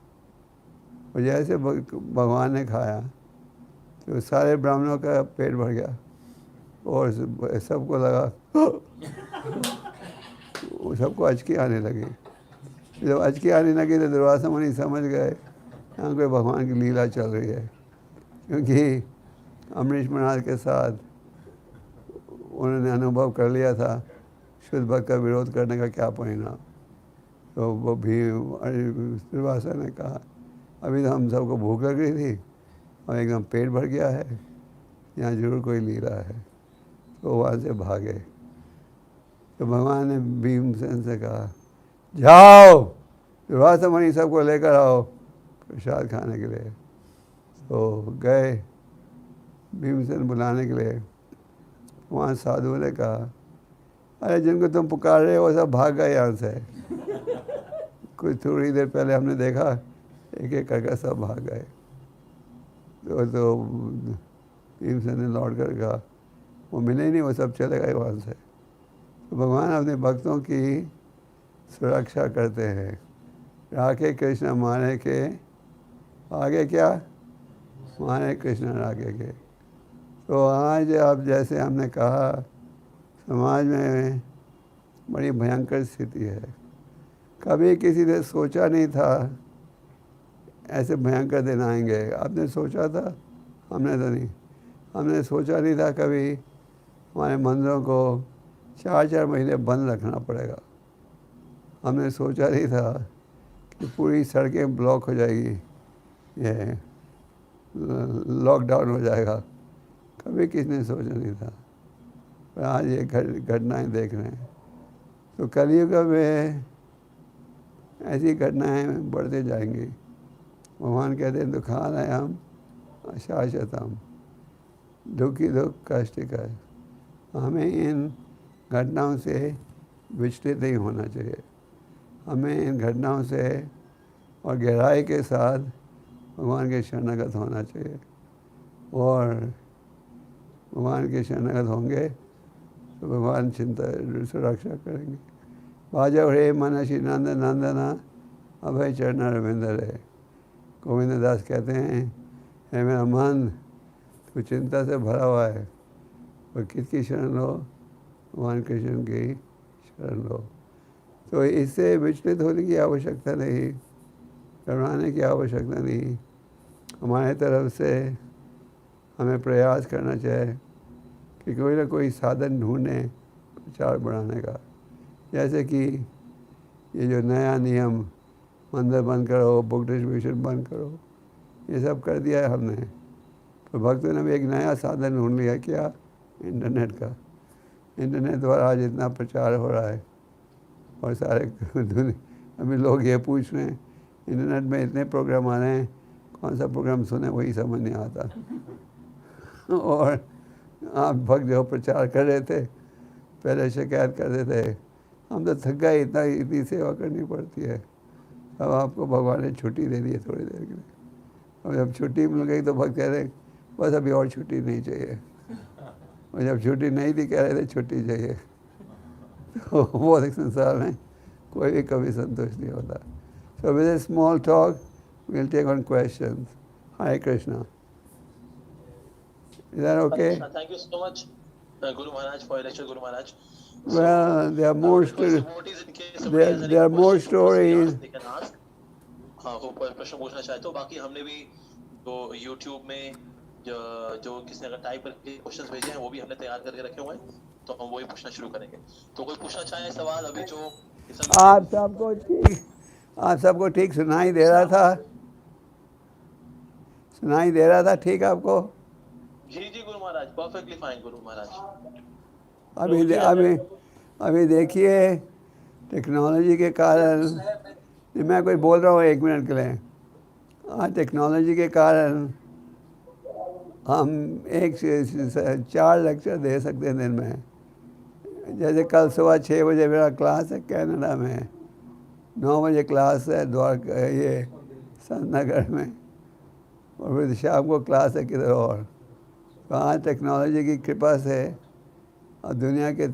और जैसे भगवान ने खाया तो सारे ब्राह्मणों का पेट भर गया और सबको लगा सबको अचकी आने लगी। जब अचकी आने लगी तो दुर्वासा मुनि समझ गए यहाँ कोई भगवान की लीला चल रही है, क्योंकि अमरीश महाराज के साथ उन्होंने अनुभव कर लिया था शुद्ध भक्त का विरोध करने का क्या परिणाम। तो वो भी दुर्वासा ने कहा अभी तो हम सबको भूख लग रही थी और एकदम पेट भर गया है, यहाँ जरूर कोई लीला है। तो वहाँ से भागे। तो भगवान ने भीमसेन से कहा जाओ दुर्वासा मुनि सबको लेकर आओ प्रसाद खाने के लिए। तो गए भीमसेन बुलाने के लिए। वहाँ साधु ने कहा अरे जिनको तुम पुकार रहे हो सब भाग गए यहाँ से। कुछ थोड़ी देर पहले हमने देखा एक एक करके सब भाग गए। तो भीमसेन ने लौट कर कहा वो मिले ही नहीं, वो सब चले गए वहाँ से। तो भगवान अपने भक्तों की सुरक्षा करते हैं। राखे कृष्ण माने के आगे क्या, माने कृष्ण राखे के। तो आज अब जैसे हमने कहा, समाज में बड़ी भयंकर स्थिति है। कभी किसी ने सोचा नहीं था ऐसे भयंकर दिन आएंगे। आपने सोचा था? हमने तो नहीं। हमने सोचा नहीं था कभी हमारे मंदिरों को 4-4 महीने बंद रखना पड़ेगा। हमने सोचा नहीं था कि पूरी सड़कें ब्लॉक हो जाएगी, ये लॉकडाउन हो जाएगा। कभी किसी ने सोचा नहीं था, पर आज ये घटनाएं देख रहे हैं। तो कलयुग में ऐसी घटनाएं बढ़ते जाएंगी। भगवान कहते हैं दुखालयम अशाश्वतम, दुखी दुख कष्ट का। हमें इन घटनाओं से विचलित नहीं होना चाहिए। हमें इन घटनाओं से और गहराई के साथ भगवान के शरणागत होना चाहिए। और भगवान के शरणागत होंगे तो भगवान चिंता सुरक्षा करेंगे। बाजव रे मनसी नंद नंदना अभय चरण रविंदर है। गोविंद दास कहते हैं, हे मेरा मन तो चिंता से भरा हुआ है, और किसकी शरण लो? भगवान कृष्ण की शरण लो। तो इससे विचलित होने की आवश्यकता नहीं, घबराने की आवश्यकता नहीं। हमारे तरफ से हमें प्रयास करना चाहिए कि कोई ना कोई साधन ढूंढें प्रचार बढ़ाने का। जैसे कि ये जो नया नियम, मंदिर बंद करो, बुक डिस्ट्रीब्यूशन बंद करो, ये सब कर दिया है हमने। तो भक्तों ने भी एक नया साधन ढूंढ लिया, क्या? इंटरनेट का। इंटरनेट द्वारा आज इतना प्रचार हो रहा है, और सारे अभी लोग ये पूछ रहे हैं, इंटरनेट में इतने प्रोग्राम आ रहे हैं, कौन सा प्रोग्राम सुने वही समझ नहीं आता। और आप भक्त जो प्रचार कर रहे थे, पहले शिकायत करते थे, हम तो थक गए, इतनी सेवा करनी पड़ती है। अब आपको भगवान ने छुट्टी दे दी है थोड़ी देर के लिए। और जब छुट्टी मिल गई तो भक्त कह रहे बस अभी और छुट्टी नहीं चाहिए। और जब छुट्टी नहीं थी कह रहे थे छुट्टी चाहिए। तो वो संसार में कोई भी कभी संतुष्ट नहीं होता। So with a small talk, we'll take on questions. Hare Krishna. Is that okay? Thank you so much, Guru Maharaj, for your lecture, Guru Maharaj. Well, there are more devotees, in case somebody has any there are more questions to be stories. asked, they can ask. हाँ, वो प्रश्न पूछना चाहे तो। बाकी हमने भी तो YouTube में जो किसने अगर टाइप करके क्वेश्चंस भेजे हैं वो भी हमने तैयार करके रखे हुए हैं, तो हम वही पूछना शुरू करेंगे। तो कोई पूछना चाहे सवाल अभी जो आप सबको ठीक सुनाई दे रहा था? सुनाई दे रहा था ठीक आपको? जी जी गुरु महाराज, परफेक्टली फाइन गुरु महाराज। अभी देखिए, टेक्नोलॉजी के कारण, मैं कोई बोल रहा हूँ 1 मिनट के लिए। हाँ, टेक्नोलॉजी के कारण हम 4 लेक्चर दे सकते हैं दिन में। जैसे कल सुबह 6 बजे मेरा क्लास है कनाडा में, 9 बजे क्लास है द्वारका, ये संतनगर में, और फिर शाम को क्लास है किधर और। तो आज टेक्नोलॉजी की कृपा से और दुनिया के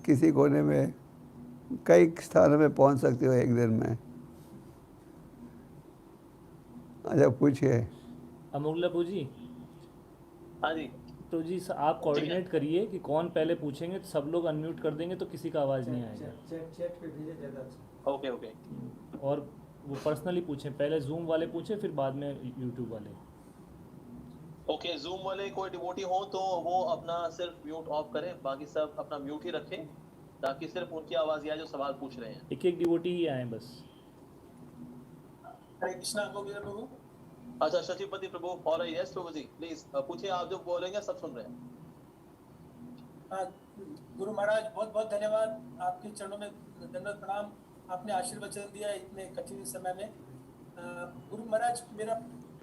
किसी कोने में कई स्थानों में पहुंच सकते हो एक दिन में। अच्छा पूछिए। अमोघ जी। हाँ जी। तो जी आप कोऑर्डिनेट करिए कि कौन पहले पूछेंगे, तो सब लोग अनम्यूट कर देंगे तो किसी का आवाज़ नहीं आएगा। चैट पे भेजे ज़्यादा अच्छा। Okay okay. और वो पर्सनली पूछें, पहले जूम वाले पूछें फिर बाद में यूट्यूब वाले। ओके, जूम वाले कोई डिवोटी हो तो वो अपना सिर्फ म्यूट ऑफ करें, बाकी सब अपना म्यूट ही रखें, ताकि सिर्फ उनकी आवाज़ आए जो सवाल पूछ रहे हैं। एक डिवोटी ही आए बस। हरे कृष्णा प्रभु। अच्छा, शशिपति प्रभु, और यस प्रभु जी, प्लीज पूछिए, आप जो बोलेंगे सब सुन रहे हैं। गुरु महाराज बहुत बहुत धन्यवाद, आपके चरणों में दंडवत प्रणाम। आपने आशीर्वचन दिया इतने कठिन समय में। गुरु महाराज मेरा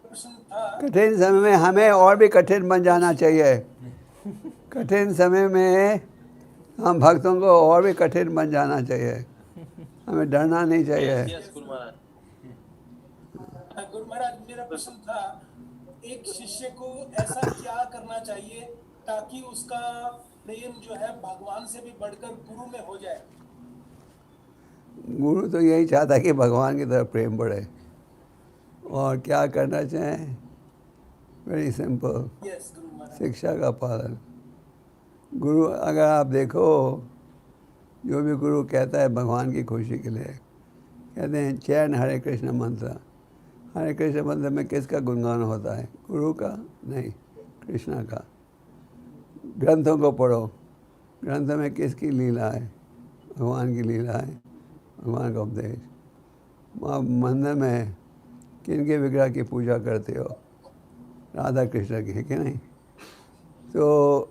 प्रश्न था, कठिन समय में हमें और भी कठिन बन जाना चाहिए। कठिन समय में हम भक्तों को और भी कठिन बन जाना चाहिए, हमें डरना नहीं चाहिए। यस गुरु महाराज। गुरु महाराज मेरा प्रश्न था, एक शिष्य को ऐसा क्या करना चाहिए ताकि उसका प्रेम जो है भगवान से भी बढ़कर गुरु में हो जाए? गुरु तो यही चाहता है कि भगवान की तरफ प्रेम बढ़े। और क्या करना चाहें? Very simple, yes Guru Maharaj. शिक्षा का पालन। गुरु अगर आप देखो, जो भी गुरु कहता है भगवान की खुशी के लिए, कहते हैं चैन हरे कृष्ण मंत्र। हरे कृष्ण मंत्र में किसका गुणगान होता है? गुरु का नहीं, कृष्णा का। ग्रंथों को पढ़ो, ग्रंथ में किसकी लीला है? भगवान की लीला है, भगवान का उपदेश। आप मंदिर में किनके विग्रह की पूजा करते हो? राधा कृष्ण की, है कि नहीं? तो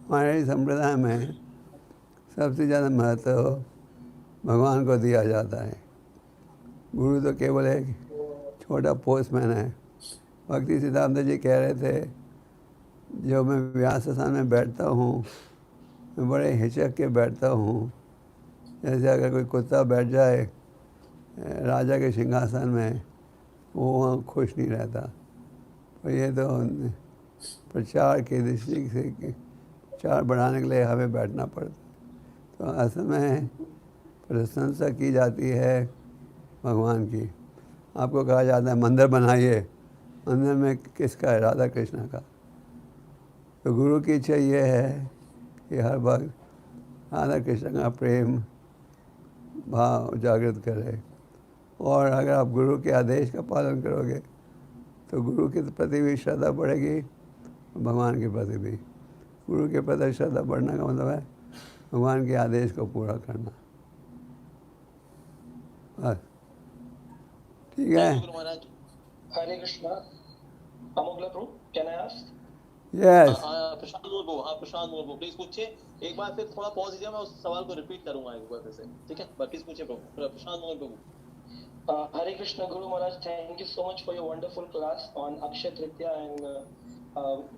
हमारे संप्रदाय में सबसे ज़्यादा महत्व भगवान को दिया जाता है। गुरु तो केवल एक छोटा पोस्टमैन है। भक्ति सिद्धांत जी कह रहे थे, जो मैं व्यास स्थान में बैठता हूँ, मैं बड़े हिचक के बैठता हूँ, जैसे अगर कोई कुत्ता बैठ जाए राजा के सिंहासन में, वो वहाँ खुश नहीं रहता। तो ये तो प्रचार की दृष्टि से प्रचार बढ़ाने के लिए हमें बैठना पड़ता। तो असल में प्रशंसा की जाती है भगवान की। आपको कहा जाता है मंदिर बनाइए, मंदिर में किसका है? राधा कृष्ण का। तो गुरु की इच्छा ये है कि हर वक्त राधा कृष्ण का प्रेम भाव जागृत करे। और अगर आप गुरु के आदेश का पालन करोगे तो गुरु के प्रति भी श्रद्धा बढ़ेगी, भगवान के प्रति भी। गुरु के प्रति श्रद्धा बढ़ने का मतलब है भगवान के आदेश को पूरा करना। बस, ठीक है? Guru Maharaj. Hare Krishna. Amogla Prabhu, can I ask? Yes. Prashant Mol, हाँ प्रशांत मोल प्लीज पूछिए। एक बार फिर थोड़ा पॉज दीजिए, मैं उस सवाल को रिपीट करूंगा एक बार फिर से, ठीक है? बाकी पूछिए प्रभु, प्रशांत मोल प्रभु। Hare Krishna Guru Maharaj, thank you so much for your wonderful class on Akshay Tritiya, and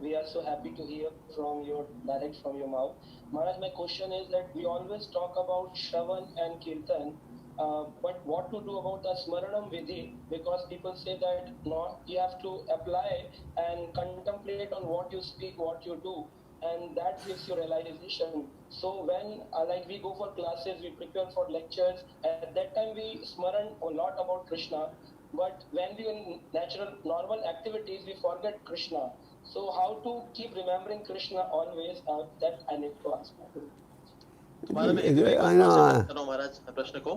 we are so happy to hear from your direct from your mouth. Maharaj, my question is that we always talk about Shravan and Kirtan, but what to do about the Smaranam Vidhi? Because people say that not you have to apply and contemplate on what you speak, what you do, and that gives you realization. So when like we go for classes, we prepare for lectures, at that time we smaran a lot about Krishna, but when we in natural normal activities we forget Krishna. So how to keep remembering Krishna always, that I need to ask. तुम्हारा मैं एक I know. कर रहा हूँ महाराज प्रश्न को,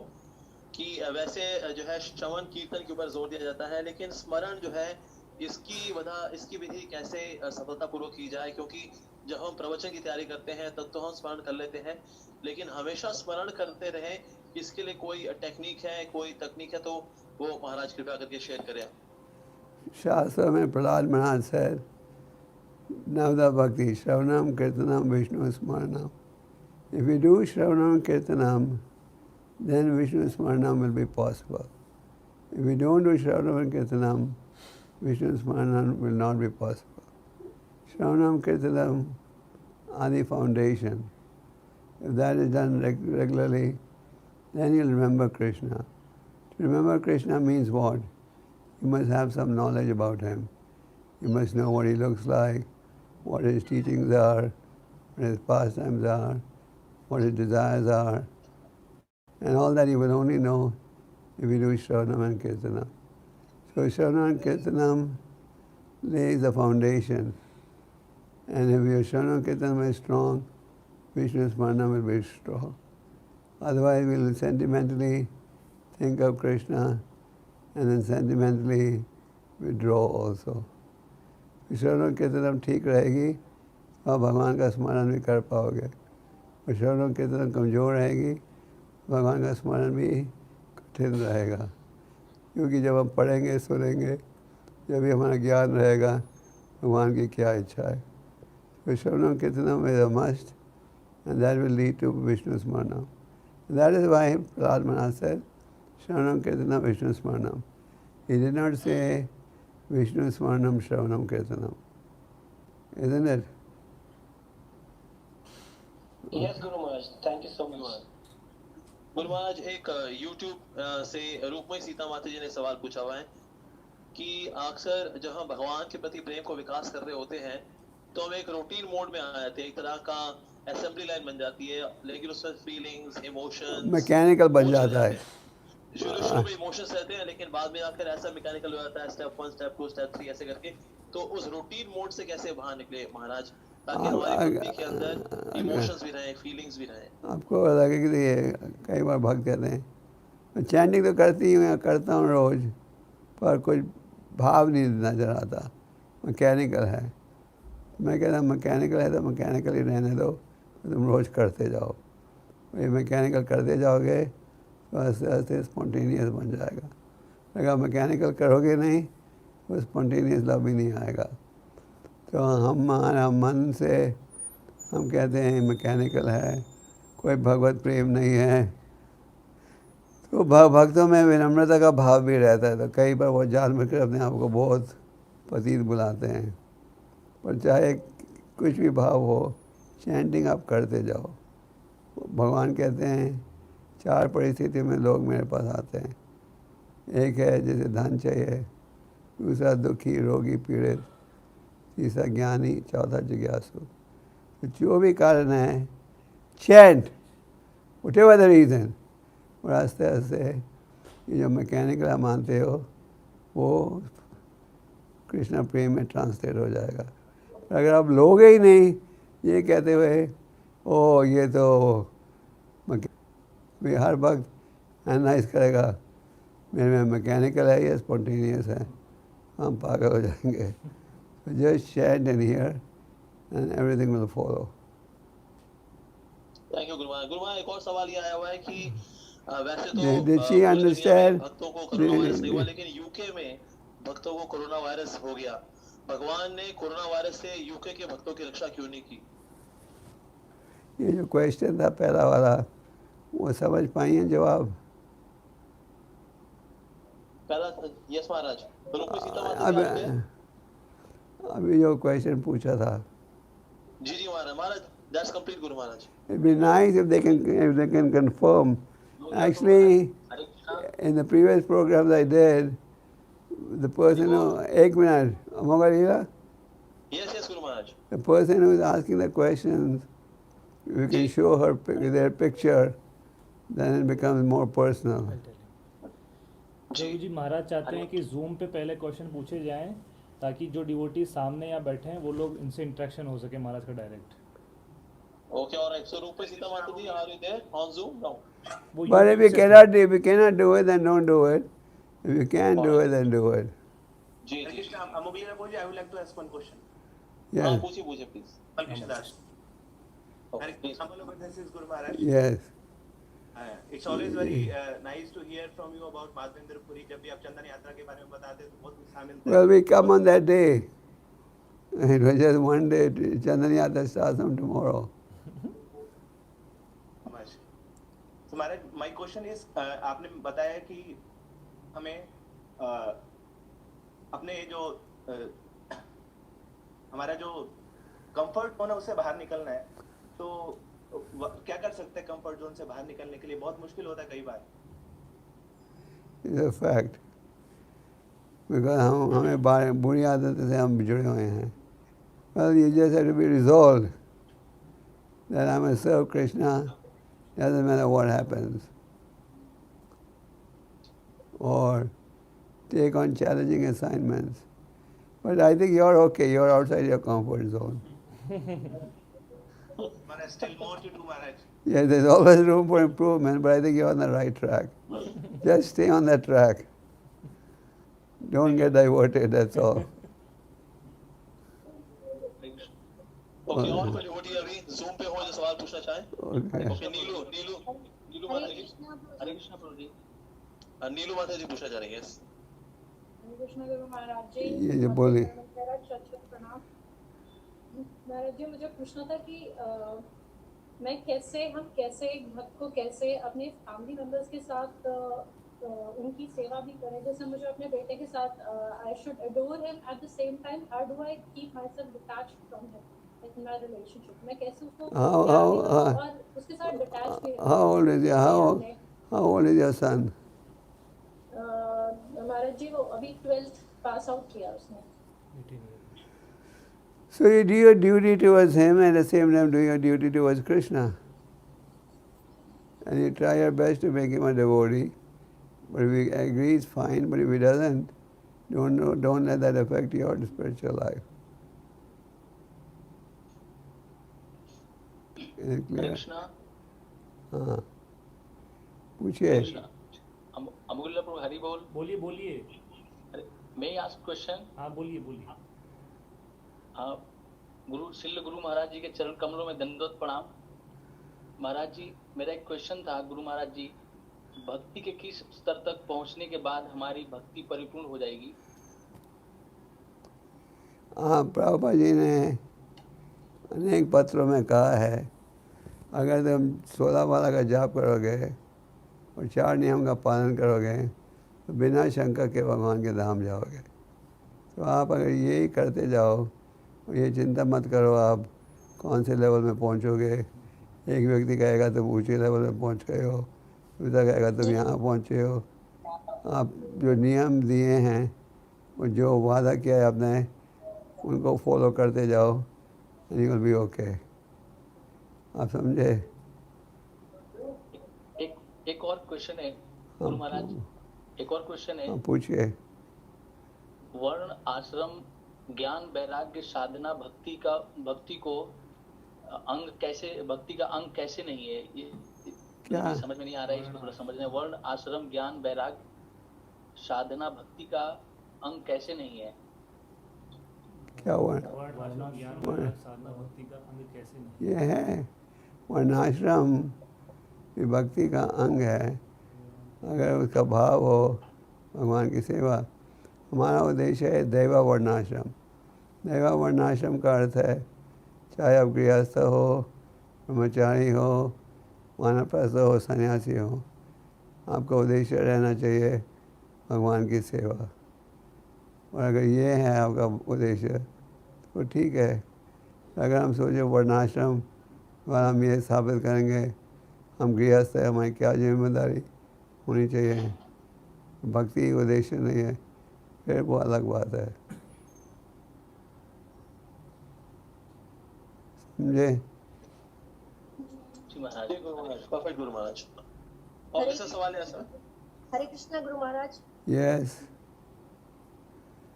कि वैसे जो है श्रवण कीर्तन के ऊपर जोर दिया जाता है, लेकिन स्मरण जो है इसकी विधि कैसे सफलतापूर्वक की जाए? क्योंकि जब हम प्रवचन की तैयारी करते हैं तब तो हम स्मरण कर लेते हैं, लेकिन हमेशा स्मरण करते रहे, इसके लिए कोई टेक्निक है, कोई तकनीक है, तो वो महाराज कृपया करके शेयर करें। शास्त्र में प्रहलाद महाराज से नवदा भक्ति श्रवणम कीर्तनम Vishnu स्मरणम। If you do Shravanam Kirtanam, then Vishnu Smaranam will be possible. If you don't do Shravanam Kirtanam, Vishnu Smaranam will not be possible. Shravanam Kirtanam are the foundation. If that is done regularly, then you'll remember Krishna. To remember Krishna means what? You must have some knowledge about him. You must know what he looks like, what his teachings are, what his pastimes are, what his desires are, and all that you will only know if you do Shravanam and Kirtanam. So Shravanam and Kirtanam lays the foundation, and if your Shravanam and Kirtanam is strong, Vishnu Smaranam will be strong. Otherwise we will sentimentally think of Krishna and then sentimentally withdraw also. Shravanam Kirtanam ठीक रहेगी और भगवान का स्मरण भी कर पाओगे। और श्रवण कीर्तन कमज़ोर रहेगी, भगवान का स्मरण भी कठिन रहेगा। क्योंकि जब हम पढ़ेंगे सुनेंगे, जब भी हमारा ज्ञान रहेगा भगवान की क्या इच्छा है। तो श्रवण कीर्तनम is a must, and that will lead to Vishnu स्मरणम। That is why Prahlad Maharaj said श्रवणम कीर्तनम विष्णु स्मरणम। He did not say Vishnu स्मरणम श्रवणम kirtanam, isn't it? Yes, Guru Maharaj. Thank you so much. Guru Maharaj, एक YouTube से रूपमयी सीता माता जी ने सवाल पूछा हुआ है कि अक्सर जब हम भगवान के प्रति प्रेम को विकास कर रहे होते हैं तो हम एक रूटीन मोड में आए थे, एक तरह का असेंबली लाइन बन जाती है, लेकिन उसमें फीलिंग्स, इमोशंस मैकेनिकल बन वो चले जाता जाते है। हैं। शुरू में इमोशंस रहते हैं, लेकिन बाद में आकर ऐसा मैकेनिकल हो जाता है, स्टेप 1 स्टेप 2 स्टेप 3 ऐसे करके। तो उस रूटीन मोड से कैसे बाहर निकले महाराज, ताकि आप हमारी भक्ति के अंदर इमोशंस भी रहे, फीलिंग्स भी रहे। आपको लगे कि ये कई बार भक्त कहते हैं मैं चैंटिंग तो करती हूँ या करता हूँ रोज़, पर कुछ भाव नहीं नजर आता, मैकेनिकल है। मैं कहता मैकेनिकल है तो मैकेनिकल ही रहने दो, तुम रोज़ करते जाओ। ये मैकेनिकल करते जाओगे तो ऐसे ऐसे स्पॉन्टेनियस बन जाएगा। अगर मैकेनिकल करोगे नहीं तो स्पॉन्टेनियस लव भी नहीं आएगा। तो हमारा मन से हम कहते हैं मैकेनिकल है, कोई भगवत प्रेम नहीं है। तो भक्तों में विनम्रता का भाव भी रहता है, तो कई बार वो जाल में अपने आप को बहुत पतित बुलाते हैं। पर चाहे कुछ भी भाव हो, चैंटिंग आप करते जाओ। भगवान कहते हैं 4 परिस्थिति में लोग मेरे पास आते हैं। एक है जैसे धन चाहिए, दूसरा दुखी, रोगी, पीड़ित, तीसरा ज्ञानी, चौथा जिज्ञासु। तो जो भी कारण है, चैंट व्हाटएवर द रीज़न। और आस्ते आस्ते ये जो मैकेनिकल आप मानते हो वो कृष्णा प्रेम में ट्रांसलेट हो जाएगा। अगर आप लोगे ही नहीं ये कहते हुए ओ ये तो भी हर वक्त एनालाइज करेगा मेरे में मैकेनिकल है या स्पॉन्टेनियस है, हम पागल हो जाएंगे। Just chant in here and everything will follow. Thank you Guruma. Guruma एक और सवाल ये आया हुआ है कि वैसे तो Did she पूरी दुनिया में understand? भक्तों को कोरोना वायरस नहीं हुआ, लेकिन यूके में भक्तों को कोरोना वायरस हो गया। भगवान ने कोरोना वायरस से यूके के भक्तों की रक्षा क्यों नहीं की? ये जो क्वेश्चन था पहला वाला, वो समझ पाई हैं जवाब? पहला यस महाराज। तो रुको सीता माता जी आपके अभी जो क्वेश्चन पूछा था, जी जी महाराज। महाराज that's complete Guru Maharaj. it'd be nice if they can confirm. Actually, in the previous programs I did, the person who, एक minute, अमोगा yes yes Guru Maharaj. the person who is asking the questions, we can show her their picture, then it becomes more personal. प्रभु जी महाराज चाहते हैं कि zoom पे पहले question पूछे जाएं ताकि जो डिवोटी सामने या बैठे हैं वो लोग इनसे इंटरेक्शन हो सके महाराज का डायरेक्ट। Okay alright. सो रूपे Sita Mata ji are you there on Zoom now? But if you cannot do it, then don't do it. If you can do it, then do it. जी जी। Krishna, Amogila Boji, I would like to ask one question. Yes, हाँ पूछिए पूछिए please. Krishna Das. Hare Krishna, this is Guru Maharaj. yes. It's always very nice to hear from you about Madhvendra Puri. जब भी आप चंदन यात्रा के बारे में बताते हैं तो बहुत उत्साह मिलता है। Well, we come on that day. It was just one day. Chandana Yatra starts from tomorrow. So Maharaj, my question is, आपने बताया कि हमें अपने जो हमारा जो कंफर्ट जोन है उससे बाहर निकलना है, तो क्या कर सकते हैं कंफर्ट जोन से बाहर निकलने के लिए? बहुत मुश्किल होता है कई बार। It's a fact. Because हमें बुरी आदतों से हम जुड़े हुए हैं. Well, you just have to be resolved that I must serve Krishna, doesn't matter what happens. Or take on challenging assignments. But I think you're okay, you're outside your comfort zone. Maharaj, still more to do, Maharaj. Yeah, there's always room for improvement, but I think you're on the right track. Just stay on that track. Don't get diverted, that's all. Okay और कोई devotee अभी zoom पे हो जो सवाल पूछना चाहे? Okay. Okay नीलू नीलू नीलू माता जी। हरे कृष्णा प्रभु जी। नीलू माता जी पूछना चाह रही हैं। हरे कृष्ण गुरु महाराज जी। ये जो बोली। प्रणाम महाराज जी। मुझे पूछना था कि मैं हम कैसे एक भक्त को कैसे अपने फैमिली मेंबर्स के साथ उनकी सेवा भी करें। जैसे मुझे अपने बेटे के साथ I should adore him at the same time, how do I keep my self detached from him in my relationship? मैं कैसे उसको और उसके साथ डिटैच भी How old is your son? महाराज जी वो अभी 12th पास आउट किया उसने। So you do your duty towards him and at the same time doing your duty towards Krishna. And you try your best to make him a devotee. But if he agrees, fine. But if he doesn't, don't let that affect your spiritual life. Is it clear? Krishna हाँ पूछिए. कृष्णा अमूल्य प्रभु हरि बोल. बोलिए बोलिए. मैं ask question. हाँ बोलिए बोलिए. हाँ, शिल गुरु महाराज जी के चरण कमलों में दंडवत प्रणाम. महाराज जी, मेरा एक क्वेश्चन था. गुरु महाराज जी, भक्ति के किस स्तर तक पहुंचने के बाद हमारी भक्ति परिपूर्ण हो जाएगी? हाँ, प्रभुपाद जी ने अनेक पत्रों में कहा है, अगर तुम 16 माला का जाप करोगे और 4 नियम का पालन करोगे तो बिना शंका के भगवान के धाम जाओगे. तो आप अगर यही करते जाओ, ये चिंता मत करो आप कौन से लेवल में पहुंचोगे. एक व्यक्ति कहेगा तुम ऊंचे लेवल में पहुंच गए हो, दूसरा कहेगा तुम यहाँ पहुँचे हो. आप जो नियम दिए हैं और जो वादा किया है आपने, उनको फॉलो करते जाओ and you will be okay. आप समझे? एक और क्वेश्चन है गुरु महाराज. एक और क्वेश्चन है. पूछिए. वर्ण आश्रम ज्ञान वैराग्य साधना भक्ति को अंग कैसे, भक्ति का अंग कैसे नहीं है? ये क्या समझ में नहीं आ रहा है, इसको थोड़ा समझना. वर्ण आश्रम ज्ञान वैराग्य साधना भक्ति का अंग कैसे नहीं है? क्या वर्ण ज्ञान साधना भक्ति का अंग कैसे नहीं? ये है वर्णाश्रम भक्ति का अंग है. अगर उसका भाव हो भगवान की सेवा. हमारा उद्देश्य है दैवा वर्णाश्रम. दैवा वर्णाश्रम का अर्थ है चाहे आप गृहस्थ हो, ब्रह्मचारी हो, वानप्रस्थ हो, सन्यासी हो, आपका उद्देश्य रहना चाहिए भगवान की सेवा. और अगर ये है आपका उद्देश्य तो ठीक है. अगर हम सोचे वर्णाश्रम और हम ये साबित करेंगे हम गृहस्थ है, हमारी क्या जिम्मेदारी होनी चाहिए, भक्ति उद्देश्य नहीं है, फिर वो अलग बात है. समझे? जी महाराज. परफेक्ट गुरु महाराज. और कैसा सवाल है सर? हरे कृष्णा गुरु महाराज. यस.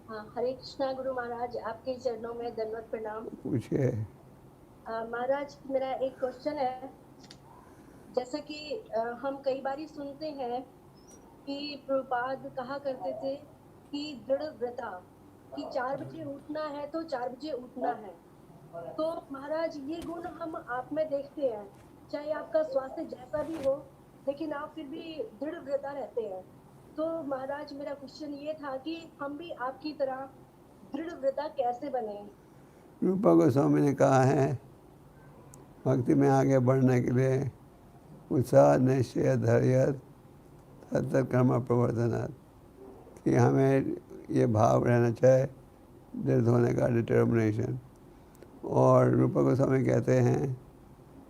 हाँ, हरे कृष्णा गुरु महाराज, आपके चरणों में दंडवत प्रणाम. पूछिए. महाराज, मेरा एक क्वेश्चन है. जैसा कि हम कई बारी सुनते हैं कि प्रभुपाद कहा करते थे कि दृढ़ व्रता कि 4 बजे उठना है तो 4 बजे उठना है. तो महाराज, ये गुण हम आप में देखते हैं, चाहे आपका स्वास्थ्य जैसा भी हो, लेकिन आप फिर भी दृढ़ व्रता रहते हैं. तो महाराज, मेरा क्वेश्चन ये था कि हम भी आपकी तरह दृढ़ व्रता कैसे बने? रूपा गोस्वामी ने कहा है भक्ति में आगे बढ़ने के लिए उत्साह निश्चय धैर्य तत्तर कर्म प्रवर्तनात्, कि हमें ये भाव रहना चाहिए दृढ़ होने का, डिटर्मिनेशन. और रूपा गोस्वामी कहते हैं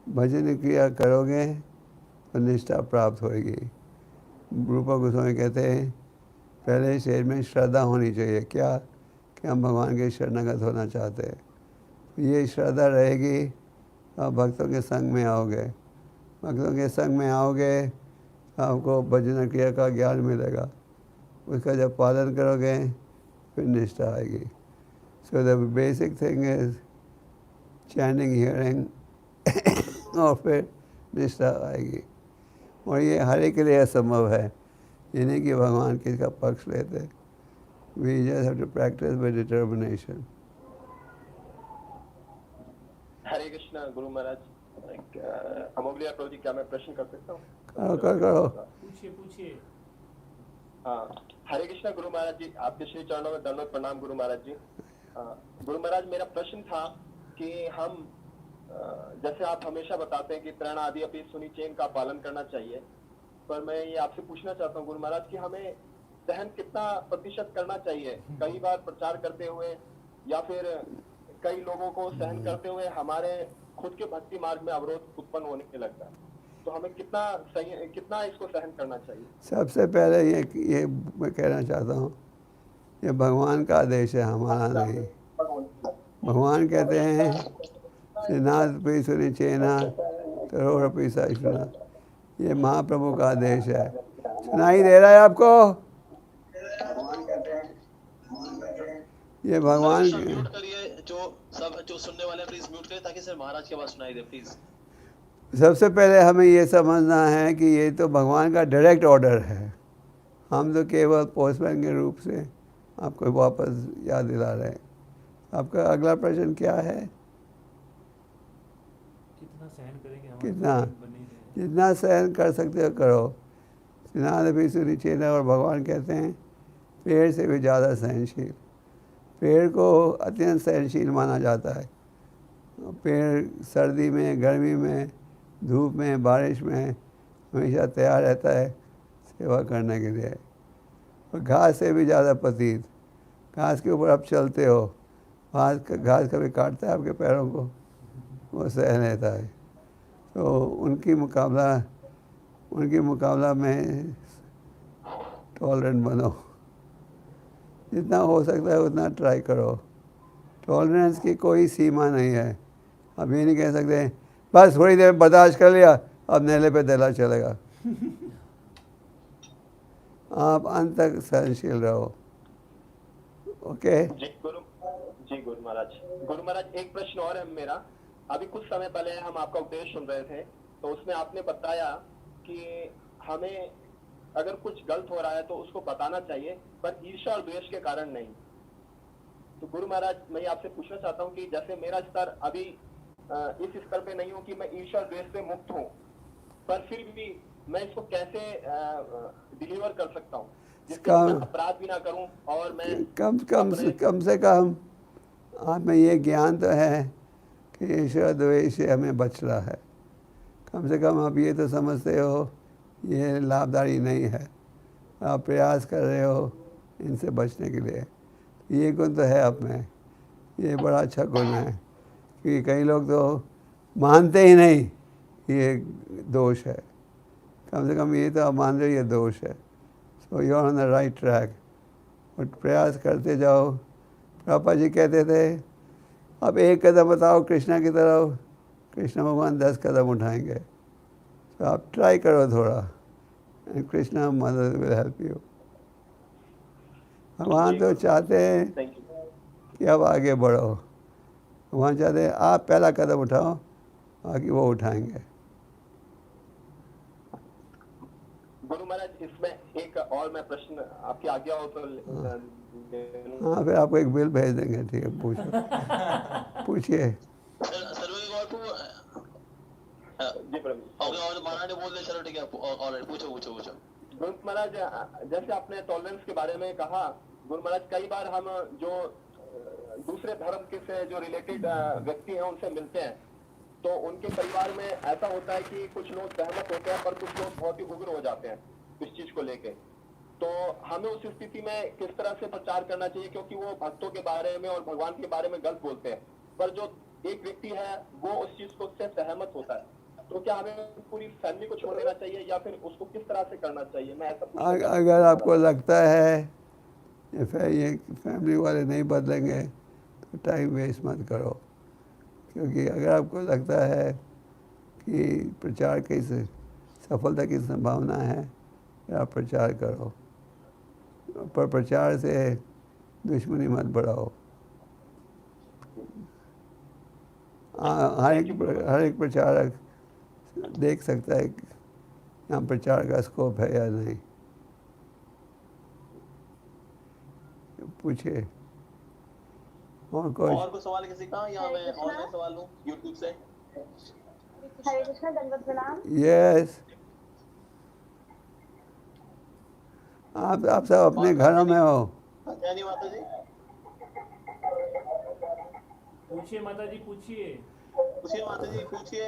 भजन क्रिया करोगे तो निष्ठा प्राप्त होगी. रूपा गोस्वामी कहते हैं पहले स्टेज में श्रद्धा होनी चाहिए. क्या कि हम भगवान के शरणागत होना चाहते हैं. ये श्रद्धा रहेगी तो आप भक्तों के संग में आओगे. भक्तों के संग में आओगे आपको भजन क्रिया का ज्ञान मिलेगा. उसका जब पालन करोगे फिर निष्ठा आएगी. So the basic thing is chanting, hearing और फिर निष्ठा आएगी. और ये हर एक के लिए असंभव है, ये नहीं कि भगवान किसका पक्ष लेते. We just have to practice with determination. Hare Krishna Guru Maharaj. अमोघलिया प्रभु जी, क्या मैं प्रश्न कर सकता हूँ? करो. पूछिए. हाँ, हरे कृष्णा गुरु महाराज जी, आपके श्री चरणों में दंडवत प्रणाम गुरु महाराज जी. गुरु महाराज, मेरा प्रश्न था कि हम जैसे आप हमेशा बताते हैं कि प्रण आदि अपनी सुनी चेन का पालन करना चाहिए, पर मैं ये आपसे पूछना चाहता हूँ गुरु महाराज कि हमें सहन कितना प्रतिशत करना चाहिए? कई बार प्रचार करते हुए या फिर कई लोगों को सहन करते हुए हमारे खुद के भक्ति मार्ग में अवरोध उत्पन्न होने लगता है, तो हमें कितना इसको सहन करना चाहिए? सबसे पहले ये मैं कहना चाहता हूँ, ये भगवान का आदेश है, हमारा नहीं. भगवान कहते हैं श्रीनाथ सुनी चेना करोड़ पैसा सुना। ये महाप्रभु का आदेश है। सुनाई दे रहा है आपको? ये भगवान सर, म्यूट करिए, जो सुनने वाले हैं प्लीज म्यूट करिए ताकि सर महाराज की आवाज सुनाई दे प्लीज। सबसे पहले हमें ये समझना है कि ये तो भगवान का डायरेक्ट ऑर्डर है। हम तो केवल पोस्टमैन के रूप से आपको वापस याद दिला रहे हैं। आपका अगला प्रश्न क्या है? कितना सहन करेंगे हमारे कितना? साथ बने रहे। जितना सहन कर सकते हो करो। श्रीनाथ भी सुनी चेना और भगवान कहते हैं पेड़ से भी ज़्यादा सहनशील। पेड़ को अत्यंत सहनशील माना जाता है। पेड़ सर्दी में, गर्मी में, धूप में, बारिश में हमेशा तैयार रहता है सेवा करने के लिए। और घास से भी ज़्यादा पतीत। घास के ऊपर आप चलते हो, घास कभी काटता है आपके पैरों को? वो सह लेता है। तो उनकी मुकाबला में टॉलरेंट बनो। जितना हो सकता है उतना ट्राई करो। टॉलरेंस की कोई सीमा नहीं है। अब ये नहीं कह सकते बस थोड़ी देर बर्दाश्त कर लिया अब नेले पे दला चलेगा। आप अंत तक सहनशील रहो। ओके? जी गुरु महाराज। गुरु महाराज, एक प्रश्न और है मेरा। अभी कुछ समय पहले हम आपका उपदेश सुन रहे थे, तो उसमें आपने बताया कि हमें अगर कुछ गलत हो रहा है तो उसको बताना चाहिए, पर ईर्ष्या और द्वेष के कारण नहीं। तो गुरु महाराज, मैं आपसे पूछना चाहता हूँ कि जैसे मेरा स्तर अभी इस स्तर पे नहीं हूँ कि मैं ईर्ष्या और द्वेष से मुक्त हूँ, पर फिर भी मैं इसको कैसे डिलीवर कर सकता हूँ जिससे मैं अपराध भी ना करूँ और मैं कम से कम आप में ये ज्ञान तो है कि ईर्ष्या द्वेष से हमें बचना है। कम से कम आप ये तो समझते हो ये लाभदायी नहीं है। आप प्रयास कर रहे हो इनसे बचने के लिए। ये गुण तो है आप में। ये बड़ा अच्छा गुण है कि कई लोग तो मानते ही नहीं ये दोष है। कम से कम ये तो आप मान रहे हो ये दोष है। So you are on the right track. और प्रयास करते जाओ। पापा जी कहते थे अब एक कदम बताओ कृष्णा की तरफ, कृष्ण भगवान 10 कदम उठाएंगे। तो आप ट्राई करो थोड़ा, and Krishna mother will help you. भगवान तो चाहते हैं कि अब आगे बढ़ो। भगवान चाहते हैं आप पहला कदम उठाओ, बाकी वो उठाएंगे। गुरु महाराज, इसमें एक और मैं प्रश्न आपकी आज्ञा हो तो हाँ, फिर आपको एक बिल भेज देंगे। ठीक है, पूछिए। जी प्रभु। और महाराज ने बोल दिया, चलो ठीक है, ऑलराइट, पूछो। गुरु महाराज, जैसे आपने टॉलरेंस के बारे में कहा, गुरु महाराज कई बार हम जो दूसरे धर्म के से जो रिलेटेड व्यक्ति हैं उनसे मिलते हैं, तो उनके परिवार में ऐसा होता है कि कुछ लोग सहमत होते हैं पर कुछ लोग बहुत ही उग्र हो जाते हैं इस चीज को लेके। तो हमें उस स्थिति में किस तरह से प्रचार करना चाहिए, क्योंकि वो भक्तों के बारे में और भगवान के बारे में गलत बोलते हैं, पर जो एक व्यक्ति है वो उस चीज को से सहमत होता है, तो क्या हमें पूरी फैमिली को छोड़ देना चाहिए या फिर उसको किस तरह से करना चाहिए? मैं ऐसा अगर आपको लगता है ये फैमिली वाले नहीं बदलेंगे तो टाइम वेस्ट मत करो। क्योंकि अगर आपको लगता है कि प्रचार की सफलता की संभावना है तो आप प्रचार करो, पर प्रचार से दुश्मनी मत बढ़ाओ। हर एक प्रचारक देख सकता है कि यहाँ प्रचार का स्कोप है या नहीं। पूछिए और कोई सवाल किसी का, या मैं ऑनलाइन सवाल लूं यूट्यूब से? हरे कृष्णा, दंडवत प्रणाम। यस, आप सब अपने घरों में हो। नहीं माता जी, पूछिए माता जी, पूछिए माता जी, पूछिए।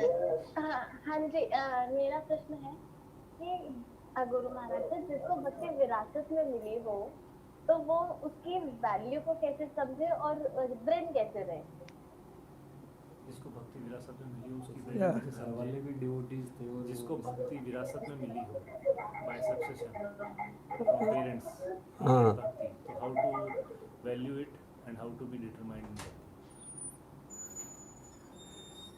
हाँ जी, मेरा प्रश्न है कि गुरु महाराज से जिसको भक्ति विरासत में मिली हो तो वो उसकी वैल्यू को कैसे समझे और ब्रेन कैसे रहे? जिसको भक्ति विरासत में मिली हो उसकी ब्रेन कैसे समझे? वाले भी डिवोटीज थे और जिसको भक्ति विरासत में मिली हो बाय सक्सेशन फ्रॉम पेरेंट्स, हाँ, भक्ति, तो how to value it and how to be determined in that?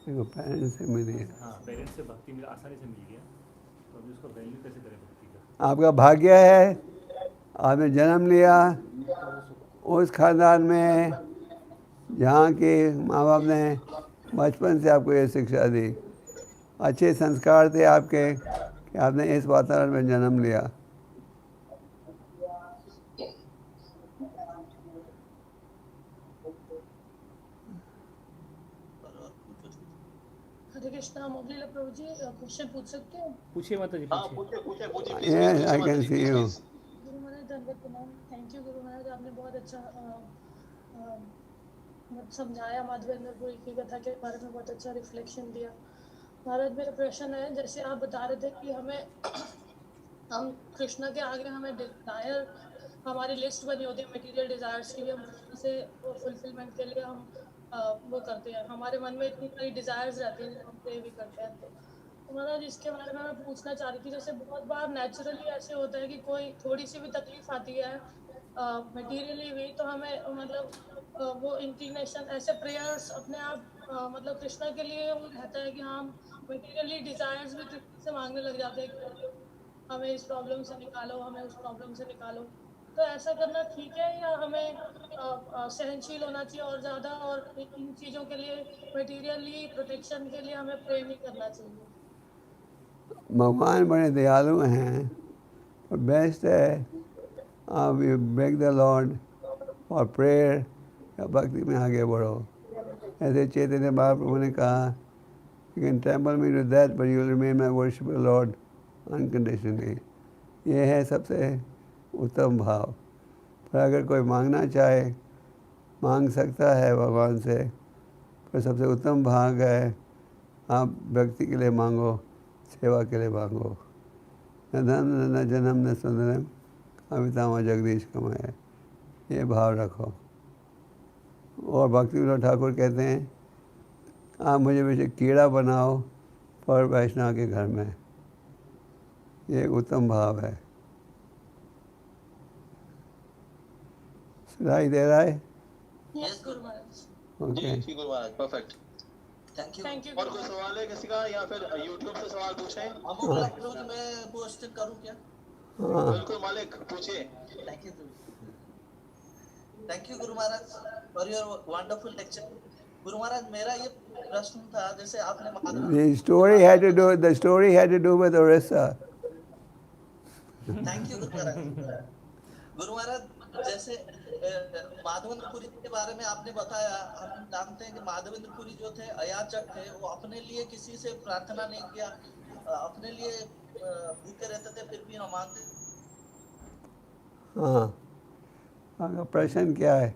देखो पेरेंट्स से मिली है। हाँ, पेरेंट्स से भक्ति मिला, आसानी से मिल गया, तो अभी उसका वैल्यू कैसे करें भक्ति का? आपका भाग्य है, आपने जन्म लिया उस खानदान में जहाँ के माँ बाप ने बचपन से आपको ये शिक्षा दी, अच्छे संस्कार थे आपके कि आपने इस वातावरण में जन्म लिया। हरे कृष्णा मोगलीला प्रभु जी क्वेश्चन पूछ सकते हो? पूछिए माता जी, हाँ पूछिए। पूछे Yes, I can see you. Guru Maharaj धन्यवाद प्रणाम। थैंक यू गुरु महाराज, आपने बहुत अच्छा समझाया, माधवेंद्रपुरी की कथा के बारे में बहुत अच्छा रिफ्लेक्शन दिया। महाराज मेरा प्रश्न है, जैसे आप बता रहे थे कि हमें हम कृष्ण के आगे हमें डिजायर, हमारी लिस्ट बनी होती है मटेरियल डिजायर्स की, हम कृष्ण से फुलफिलमेंट के लिए हम वो करते हैं, हमारे मन में इतनी सारी डिजायर्स रहती हैं, हम प्रे भी करते हैं। तो महाराज इसके बारे में मैं पूछना चाह रही थी, जैसे बहुत बार नेचुरली ऐसे होता है कि कोई थोड़ी सी भी तकलीफ आती है मटेरियली भी, तो हमें मतलब वो इंक्लिनेशन ऐसे प्रेयर्स अपने आप मतलब कृष्णा के लिए वो रहता है कि हम मटेरियली डिजायर्स भी कृष्ण से मांगने लग जाते हैं कि हमें इस प्रॉब्लम से निकालो, हमें उस प्रॉब्लम से निकालो। तो ऐसा करना ठीक है या हमें सहनशील होना चाहिए और ज़्यादा, और इन चीज़ों के लिए मटेरियली प्रोटेक्शन के लिए हमें प्रे नहीं करना चाहिए? भगवान बड़े दयालु हैं, और बेस्ट है आप यू बेग द लॉर्ड और प्रेयर या भक्ति में आगे बढ़ो। ऐसे चैतन्य महाप्रभु ने कहा, you can temple me to that but you remain my worshipful lord unconditionally. ये है सबसे उत्तम भाव। पर अगर कोई मांगना चाहे मांग सकता है भगवान से, पर सबसे उत्तम भाग है आप भक्ति के लिए मांगो, सेवा के लिए मांगो। न धन न जन्म न सुंदरम अमितामा जगदीश कमाए, ये भाव रखो। और भक्ति विनोद ठाकुर कहते हैं, आप मुझे वैसे कीड़ा बनाओ पर वैष्णव के घर में, ये उत्तम भाव है। सुनाई दे रहा है? यस गुरु महाराज। ओके, जी Guru Maharaj, perfect. Thank you. Thank you और कोई सवाल है किसी का, या फिर यूट्यूब से सवाल पूछें? मैं पोस्ट करूं क्या? हाँ बिल्कुल मालिक, पूछिए। Thank you Guru Maharaj for your wonderful lecture. Guru Maharaj मेरा ये प्रश्न था, जैसे आपने The story had to do with Orissa. Thank you Guru Maharaj. Guru Maharaj जैसे माधवेंद्रपुरी के बारे में आपने बताया, हम जानते हैं कि माधवेंद्रपुरी जो थे अयाचक थे, वो अपने लिए किसी से प्रार्थना नहीं किया, अपने लिए भूखे रहते थे, फिर भी हम मांगते। हाँ, आपका प्रश्न क्या है?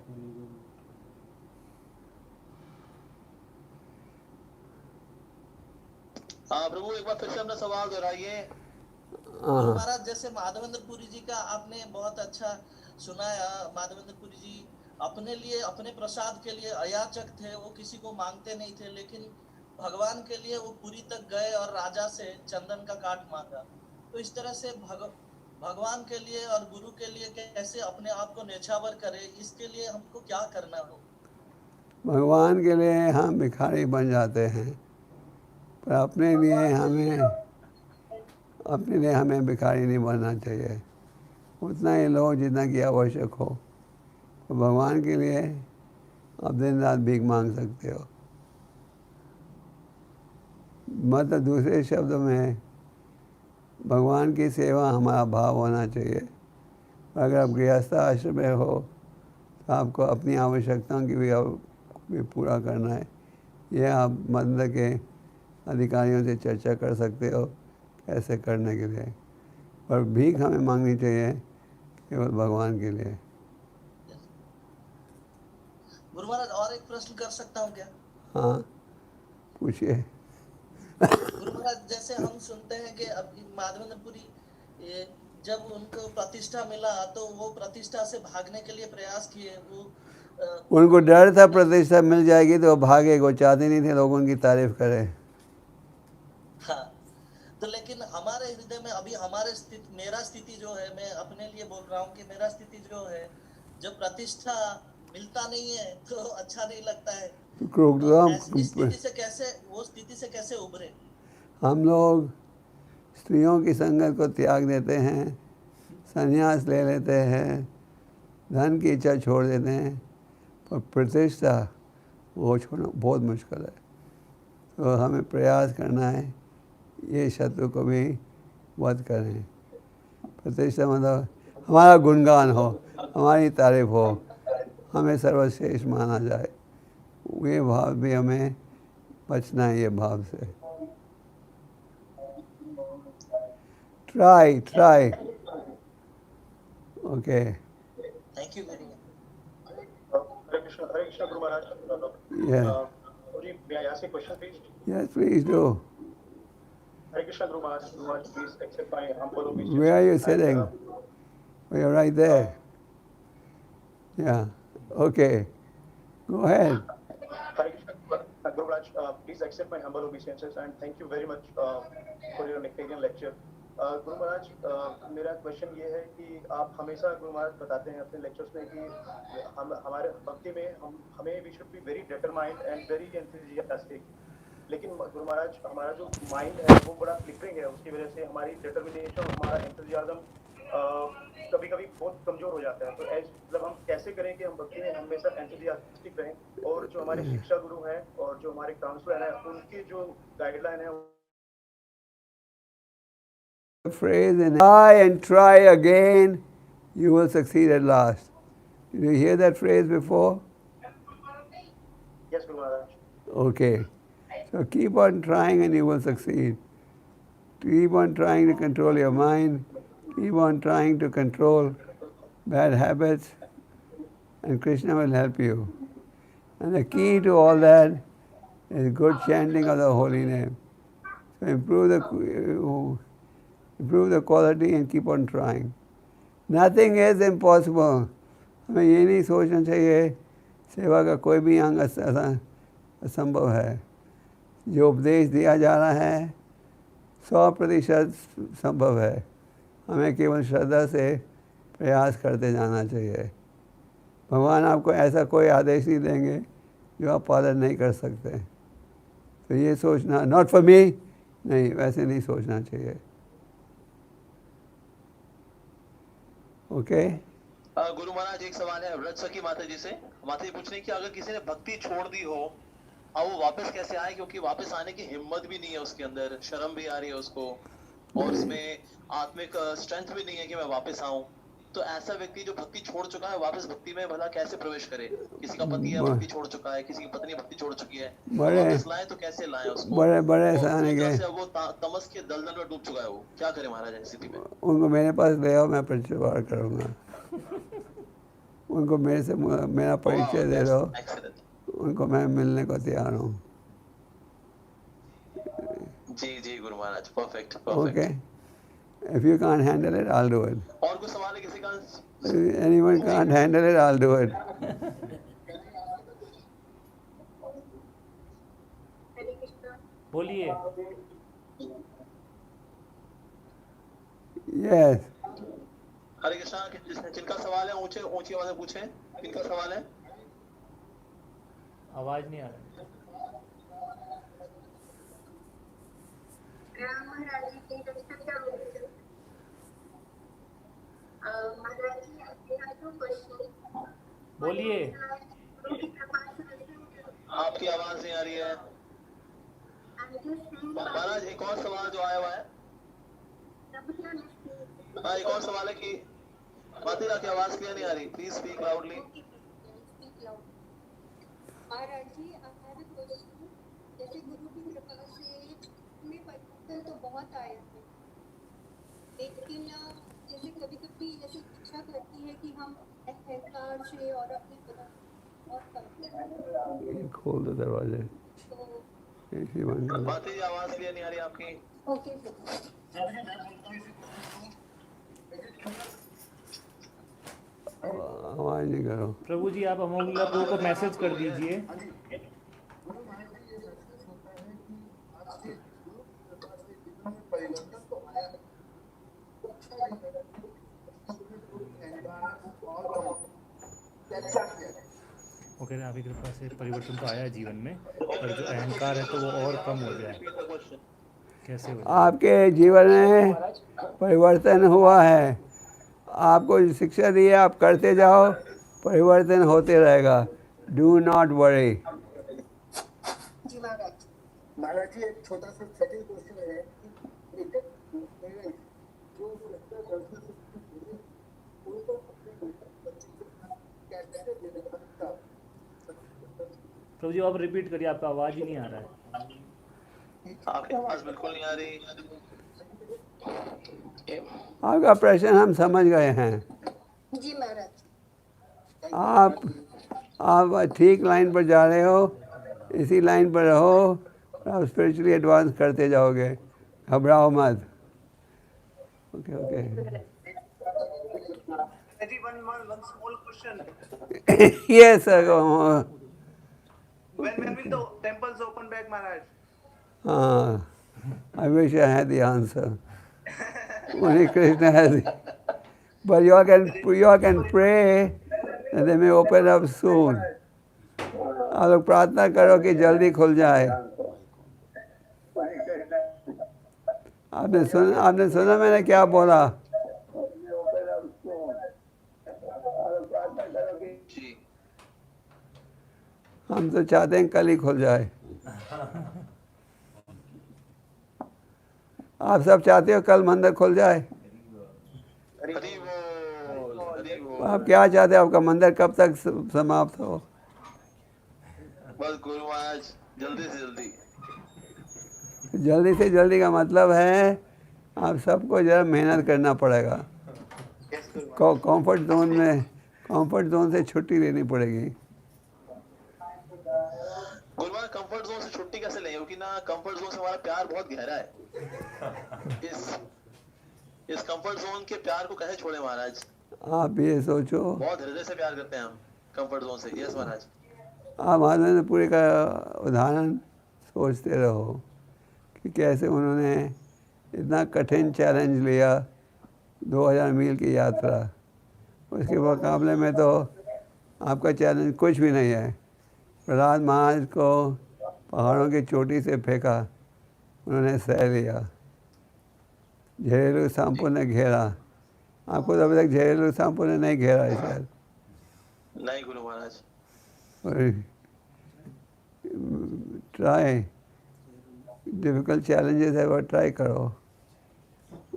हाँ प्रभु, एक बार फिर से अपना सवाल दोहराइए। गुरु महाराज जैसे माधवेंद्रपुरी जी का आपने बहुत अच्छा सुनाया, माधवेंद्रपुरी जी अपने लिए, अपने प्रसाद के लिए अयाचक थे, वो किसी को मांगते नहीं थे, लेकिन भगवान के लिए वो पुरी तक गए और राजा से चंदन का काट मांगा। तो इस तरह से भगवान के लिए और गुरु के लिए कैसे अपने आप को न्यौछावर करें, इसके लिए हमको क्या करना हो? भगवान के लिए हम भिखारी बन जाते हैं, पर अपने लिए हमें भिखारी नहीं बनना चाहिए। उतना ही लो जितना कि आवश्यक हो। तो भगवान के लिए आप दिन रात भीख मांग सकते हो। मतलब दूसरे शब्दों में भगवान की सेवा हमारा भाव होना चाहिए। अगर आप गृहस्थ आश्रम में हो तो आपको अपनी आवश्यकताओं की भी पूरा करना है। यह आप मंदिर के अधिकारियों से चर्चा कर सकते हो कैसे करने के लिए, पर भीख हमें मांगनी चाहिए केवल भगवान के लिए। गुरु महाराज और एक प्रश्न कर सकता हूँ क्या? हाँ पूछिए। गुरु महाराज जैसे हम सुनते हैं कि अब माधवेंद्रपुरी जब उनको प्रतिष्ठा मिला तो वो प्रतिष्ठा से भागने के लिए प्रयास किए, वो उनको डर था प्रतिष्ठा मिल जाएगी तो वो भागे, वो चाहते नहीं थे लोग उनकी तारीफ करें। हाँ, तो लेकिन हमारे हृदय में अभी मेरा स्थिति जो है, मैं अपने लिए बोल रहा हूँ कि मेरा स्थिति जो है, जब प्रतिष्ठा मिलता नहीं है तो अच्छा नहीं लगता है। इस प्रोग्राम स्थिति से कैसे, वो स्थिति से कैसे उभरे? हम लोग स्त्रियों की संगत को त्याग देते हैं, संन्यास ले लेते हैं, धन की इच्छा छोड़ देते हैं, पर प्रतिष्ठा वो छोड़ना बहुत मुश्किल है। तो हमें प्रयास करना है ये शत्रु को भी वध करें। प्रतिष्ठा मतलब हमारा गुणगान हो, हमारी तारीफ हो, हमें सर्वश्रेष्ठ माना जाए, ये भाव भी हमें बचना है, ये भाव से। Try okay. Thank you very much. Hare Krishna Guru Maharaj. Yeah. Guru, may I ask a question, please? Yes, please do. Hare Krishna Guru Maharaj. Guru Maharaj, please accept my humble obeisance. Where are you sitting? And, Oh, you're right there. Yeah. Okay. Go ahead. Hare Krishna Guru Maharaj, please accept my humble obeisances and thank you very much for your nectarian lecture. Guru Maharaj, मेरा question ये है कि आप हमेशा गुरु महाराज बताते हैं अपने lectures में कि हम हमारे भक्ति में हमें we should be very determined and very enthusiastic, लेकिन गुरु महाराज हमारा जो माइंड है वो बड़ा फ्लिकरिंग है, उसकी वजह से हमारी डिटर्मिनेशन, हमारा एंथुसियाज्म कभी कभी बहुत कमजोर हो जाता है। तो मतलब हम कैसे करें कि हम भक्ति में हमेशा एंथुसियास्टिक रहें, और जो हमारे शिक्षा गुरु हैं और जो हमारे काउंसलर हैं उनकी जो गाइडलाइन है Phrase and try and try again, you will succeed at last. Did you hear that phrase before? Yes, Guru Maharaj. Okay. So keep on trying and you will succeed. Keep on trying to control your mind. Keep on trying to control bad habits, and Krishna will help you. And the key to all that is good chanting of the holy name. So improve the quality and keep on trying. Nothing is impossible. हमें ये नहीं सोचना चाहिए सेवा का कोई भी अंग असंभव है। जो उपदेश दिया जा रहा है 100% संभव है। हमें केवल श्रद्धा से प्रयास करते जाना चाहिए। भगवान आपको ऐसा कोई आदेश नहीं देंगे जो आप पालन नहीं कर सकते। तो ये सोचना नॉट फॉर मी, नहीं, वैसे नहीं सोचना चाहिए। ओके। गुरु महाराज, एक सवाल है व्रत सखी माता जी से। माता जी पूछ रही कि अगर किसी ने भक्ति छोड़ दी हो, अब वो वापस कैसे आए, क्योंकि वापस आने की हिम्मत भी नहीं है उसके अंदर, शर्म भी आ रही है उसको, और उसमें आत्मिक स्ट्रेंथ भी नहीं है कि मैं वापस आऊं। तो ऐसा व्यक्ति जो भक्ति छोड़ चुका है वापस भक्ति में भला कैसे प्रवेश करे? किसी का पति है भक्ति छोड़ चुका है, किसी की पत्नी भक्ति छोड़ चुकी है, वापस लाए तो कैसे लाए उसको? बड़े आने के वो तमस के दलदल में डूब चुका है, वो क्या करे महाराज ऐसी स्थिति में? उनको मेरे पास ले आओ, मैं परिचय करूँगा। उनको मेरे से मेरा परिचय दे दो, उनको मैं मिलने को तैयार हूँ। जी जी Guru Maharaj, perfect. Okay, if you can't handle it, I'll do it. और कुछ सवाल है किसी का? If anyone can't handle it, I'll do it. बोलिए। Yes. हरे कृष्णा, जिनका सवाल है ऊंची आवाज में पूछें। किनका सवाल है? आवाज नहीं आ रही। बोलिए। आपकी आवाज नहीं आ रही है महाराज। एक और सवाल जो आया हुआ है, हाँ एक और सवाल है कि माता की आवाज क्लियर नहीं आ रही, प्लीज स्पीक लाउडली। महाराज जी, हमारे क्वेश्चन, जैसे गुरु की कृपा से में परिवर्तन तो बहुत आया है, लेकिन जैसे कभी कभी जैसे इच्छा करती है कि हम अहंकार से और अपने और खोल दो दरवाजे। माता जी आवाज क्लियर नहीं आ रही आपकी। ओके आवाज नहीं करो। प्रभु जी, आप अमोघला प्रभु को मैसेज कर दीजिए। वो कह रहे हैं आपकी कृपा से परिवर्तन तो आया है जीवन में, पर जो अहंकार है तो वो और कम हो जाए, कैसे हो जाए? आपके जीवन में परिवर्तन हुआ है, आपको जो शिक्षा दी है आप करते जाओ, परिवर्तन होते रहेगा। Do not worry. जी महाराज। महाराज जी एक छोटा सा सेकंड क्वेश्चन है कि एक पेरेंट जो बच्चा गलती से बोले, उनको अपने बच्चे को कैसे देना सकता? प्रभु जी आप रिपीट करिए, आपका आवाज़ ही नहीं आ रहा है। आपकी आवाज बिल्कुल नहीं आ रही। आपका प्रश्न हम समझ गए हैं। जी महाराज। आप ठीक लाइन पर जा रहे हो, इसी लाइन पर रहो, आप स्पिरिचुअली एडवांस करते जाओगे, घबराओ मत। Okay okay. One small question. Yes sir. When will the temples open back, Maharaj? I wish I had the answer. Only Krishna has it. But you all can pray that they may open up soon. आप लोग प्रार्थना करो कि जल्दी खुल जाए। आपने सुना मैंने क्या बोला? हम तो चाहते हैं कल ही खुल जाए। आप सब चाहते हो कल मंदिर खुल जाए? आप क्या चाहते हो, आपका मंदिर कब तक समाप्त हो? बस गुरु महाराज जल्दी से जल्दी। जल्दी से जल्दी का मतलब है आप सबको जरा मेहनत करना पड़ेगा। कंफर्ट जोन से छुट्टी लेनी पड़ेगी। गुरु महाराज कंफर्ट जोन से छुट्टी कैसे लें, क्योंकि ना कंफर्ट जोन से हमारा प्यार बहुत गहरा है। इस कंफर्ट जोन के प्यार को कैसे छोड़े महाराज? आप ये सोचो, बहुत हृदय से प्यार करते हैं हम कंफर्ट जोन से। यस महाराज। आप आनंदपुरी का उदाहरण सोचते रहो कि कैसे उन्होंने इतना कठिन चैलेंज लिया, 2000 मील की यात्रा। उसके मुकाबले में तो आपका चैलेंज कुछ भी नहीं है। प्रहलाद महाराज को पहाड़ों की चोटी से फेंका, उन्होंने सह लिया। झरेलू सांपों ने घेरा, आपको तो अभी तक झरेलू सांपों ने नहीं घेरा है शायद। नहीं Guru Maharaj. Try, difficult challenges है वो ट्राई करो।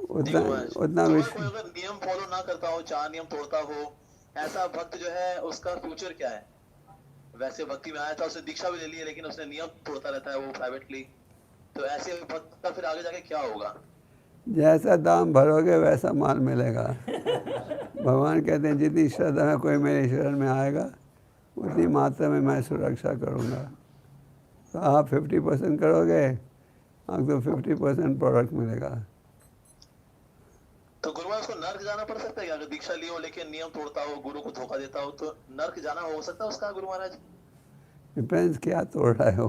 उतना कोई अगर नियम फॉलो ना करता हो, 4 नियम तोड़ता हो, ऐसा भक्त जो है उसका फ्यूचर क्या है? वैसे भक्ति में आया था, उसने दीक्षा भी ले ली है, लेकिन उसने नियम तोड़ता रहता है वो प्राइवेटली, तो ऐसे भक्त का फिर आगे जाके क्या होगा? जैसा दाम भरोगे वैसा माल मिलेगा। भगवान कहते हैं जितनी श्रद्धा में कोई मेरे शरण में आएगा उतनी मात्रा में मैं सुरक्षा करूँगा। तो आप 50% करोगे, आपको 50% प्रोडक्ट मिलेगा। तो गुरु महाराज को नर्क जाना पड़ सकता है? अगर दीक्षा ली हो लेकिन नियम तोड़ता हो, गुरु को धोखा देता हो, तो नर्क जाना हो सकता है उसका गुरु महाराज? डिपेंड्स क्या तोड़ रहे हो।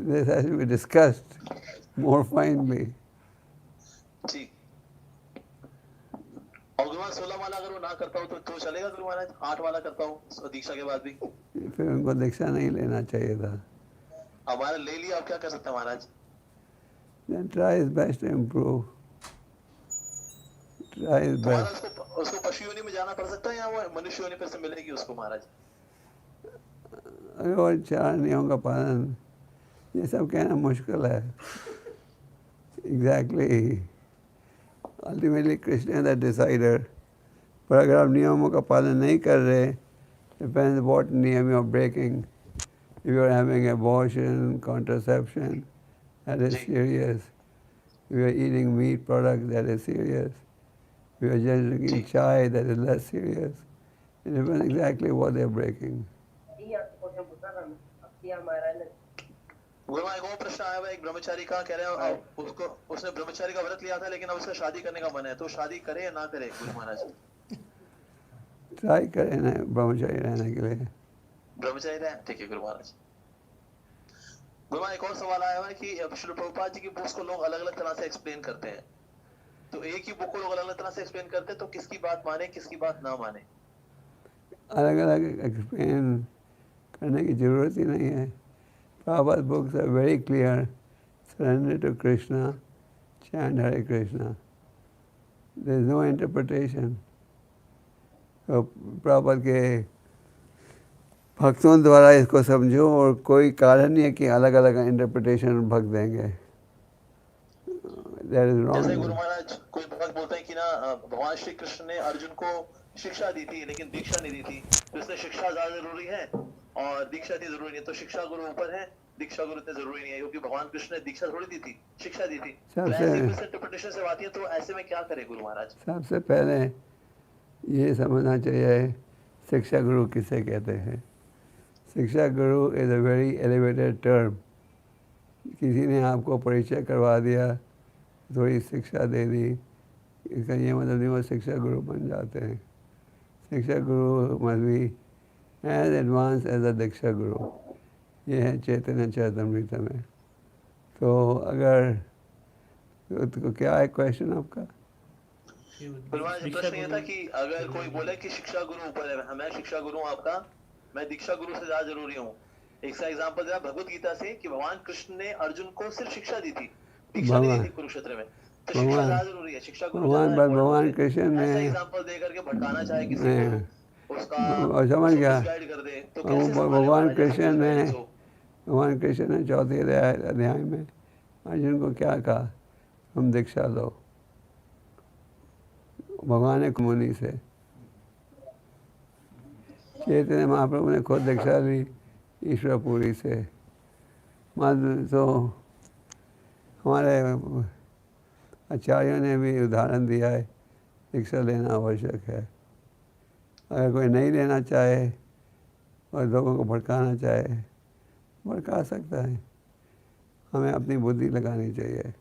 This has to be discussed more finely. ठीक। और गुरु महाराज 16 वाला अगर वो ना करता हो तो चलेगा गुरु महाराज? 8 वाला करता हूँ दीक्षा के बाद भी? फिर उनको दीक्षा नहीं लेना चाहिए था। हमारा ले लिया, अब क्या कर सकते हैं महाराज? Then try his best to improve. Try his best. उसको पशु योनि में जाना पड़ सकता है या वो मनुष्य योनि पर से मिलेगी उसको महाराज? और 4 नियमों का पालन, ये सब कहना मुश्किल है। Exactly. Ultimately Krishna is the decider. पर अगर आप नियमों का पालन नहीं कर रहे, depends what नियम you are breaking. If you are having abortion, contraception, that is serious. If you are eating meat products, that is serious. If you are just drinking chai, that is less serious. It depends exactly what they are breaking. Guru Maharaj को प्रश्न आया हुआ एक ब्रह्मचारी का, कह रहे हैं उसने ब्रह्मचारी का व्रत लिया था लेकिन अब उसका शादी करने का मन है, तो शादी करे या ना करे गुरु महाराज? ट्राई करें ना ब्रह्मचारी रहने के लिए। ब्रह्मचारी रहे, ठीक है गुरु महाराज। गुरु महाराज एक और सवाल आया हुआ है कि श्री प्रभुपाद जी की बुक्स को लोग अलग अलग तरह से एक्सप्लेन करते हैं, तो एक ही बुक को लोग अलग अलग तरह से एक्सप्लेन करते हैं, तो किसकी बात माने किसकी बात ना माने? अलग अलग एक्सप्लेन करने की ज़रूरत ही नहीं है। Prabhupada books are very clear, surrender to Krishna, chant Hare Krishna, there is no interpretation. तो प्रभुपाद के भक्तों द्वारा इसको समझो और कोई कारण नहीं है कि अलग अलग इंटरप्रिटेशन भक्त देंगे। That is wrong. जैसे गुरु महाराज कोई भक्त बोलते हैं कि ना भगवान श्री कृष्ण ने अर्जुन को शिक्षा दी थी लेकिन दीक्षा नहीं दी थी, तो इसलिए शिक्षा ज्यादा जरूरी है और दीक्षा इतनी जरूरी नहीं है। तो शिक्षा गुरु ऊपर है, दीक्षा गुरु इतनी जरूरी नहीं है, क्योंकि भगवान कृष्ण ने दीक्षा थोड़ी दी थी, शिक्षा दी थी। तो ऐसे मिसइंटरप्रिटेशन से आती है, तो ऐसे में क्या करे गुरु महाराज? सबसे पहले ये समझना चाहिए शिक्षा गुरु किसे कहते हैं। शिक्षा गुरु is a very elevated term. किसी ने आपको परिचय करवा दिया, थोड़ी शिक्षा दे दी, इसका ये मतलब नहीं वो शिक्षा गुरु बन जाते हैं। शिक्षा guru must be as advance as a दीक्षा गुरु। ये है चैतन्य चरितमृत में। तो अगर तो क्या है क्वेश्चन आपका? प्रश्न ये था कि अगर कोई बोले कि शिक्षा गुरु ऊपर है, मैं शिक्षा गुरु हूँ आपका, मैं दीक्षा गुरु से ज्यादा जरूरी हूँ। एक सा एग्जांपल दिया भगवत गीता से कि भगवान कृष्ण ने अर्जुन को सिर्फ शिक्षा दी थी, दीक्षा नहीं दी थी कुरुक्षेत्र में। तो शिक्षा ज्यादा जरूरी है, शिक्षा गुरु भगवान कृष्ण ने ऐसा एग्जांपल दे करके भटकाना चाहे किसी को, उसका समझ गया। गाइड कर दे, तो कैसे भगवान कृष्ण ने चौथे अध्याय में अर्जुन को क्या कहा? हम दीक्षा लो भगवान ने मुनि से। चैतन्य महाप्रभु ने खुद दीक्षा ली ईश्वरपुरी से। तो हमारे आचार्यों ने भी उदाहरण दिया है दीक्षा लेना आवश्यक है। अगर कोई नहीं लेना चाहे और लोगों को भड़काना चाहे, भड़का सकता है। हमें अपनी बुद्धि लगानी चाहिए।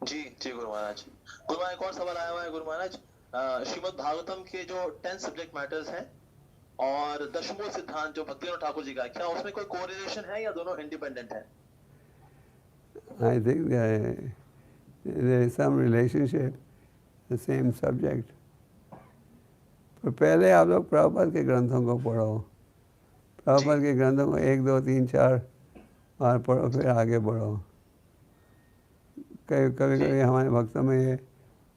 जी जी गुरु महाराज। गुरु महाराज कौन सवाल आया हुआ है गुरु महाराज? श्रीमद् भागवतम के जो 10 सब्जेक्ट मैटर्स हैं और दशमूल सिद्धांत जो भक्तिविनोद ठाकुर जी का, क्या उसमें कोई कोरिलेशन है या दोनों इंडिपेंडेंट है? I think there is some relationship, the same subject. तो पहले आप लोग प्रभुपाद के ग्रंथों को पढ़ो। प्रभुपाद के ग्रंथों को 1, 2, 3, 4 बार पढ़ो, फिर आगे बढ़ो। कभी कभी हमारे भक्तों में ये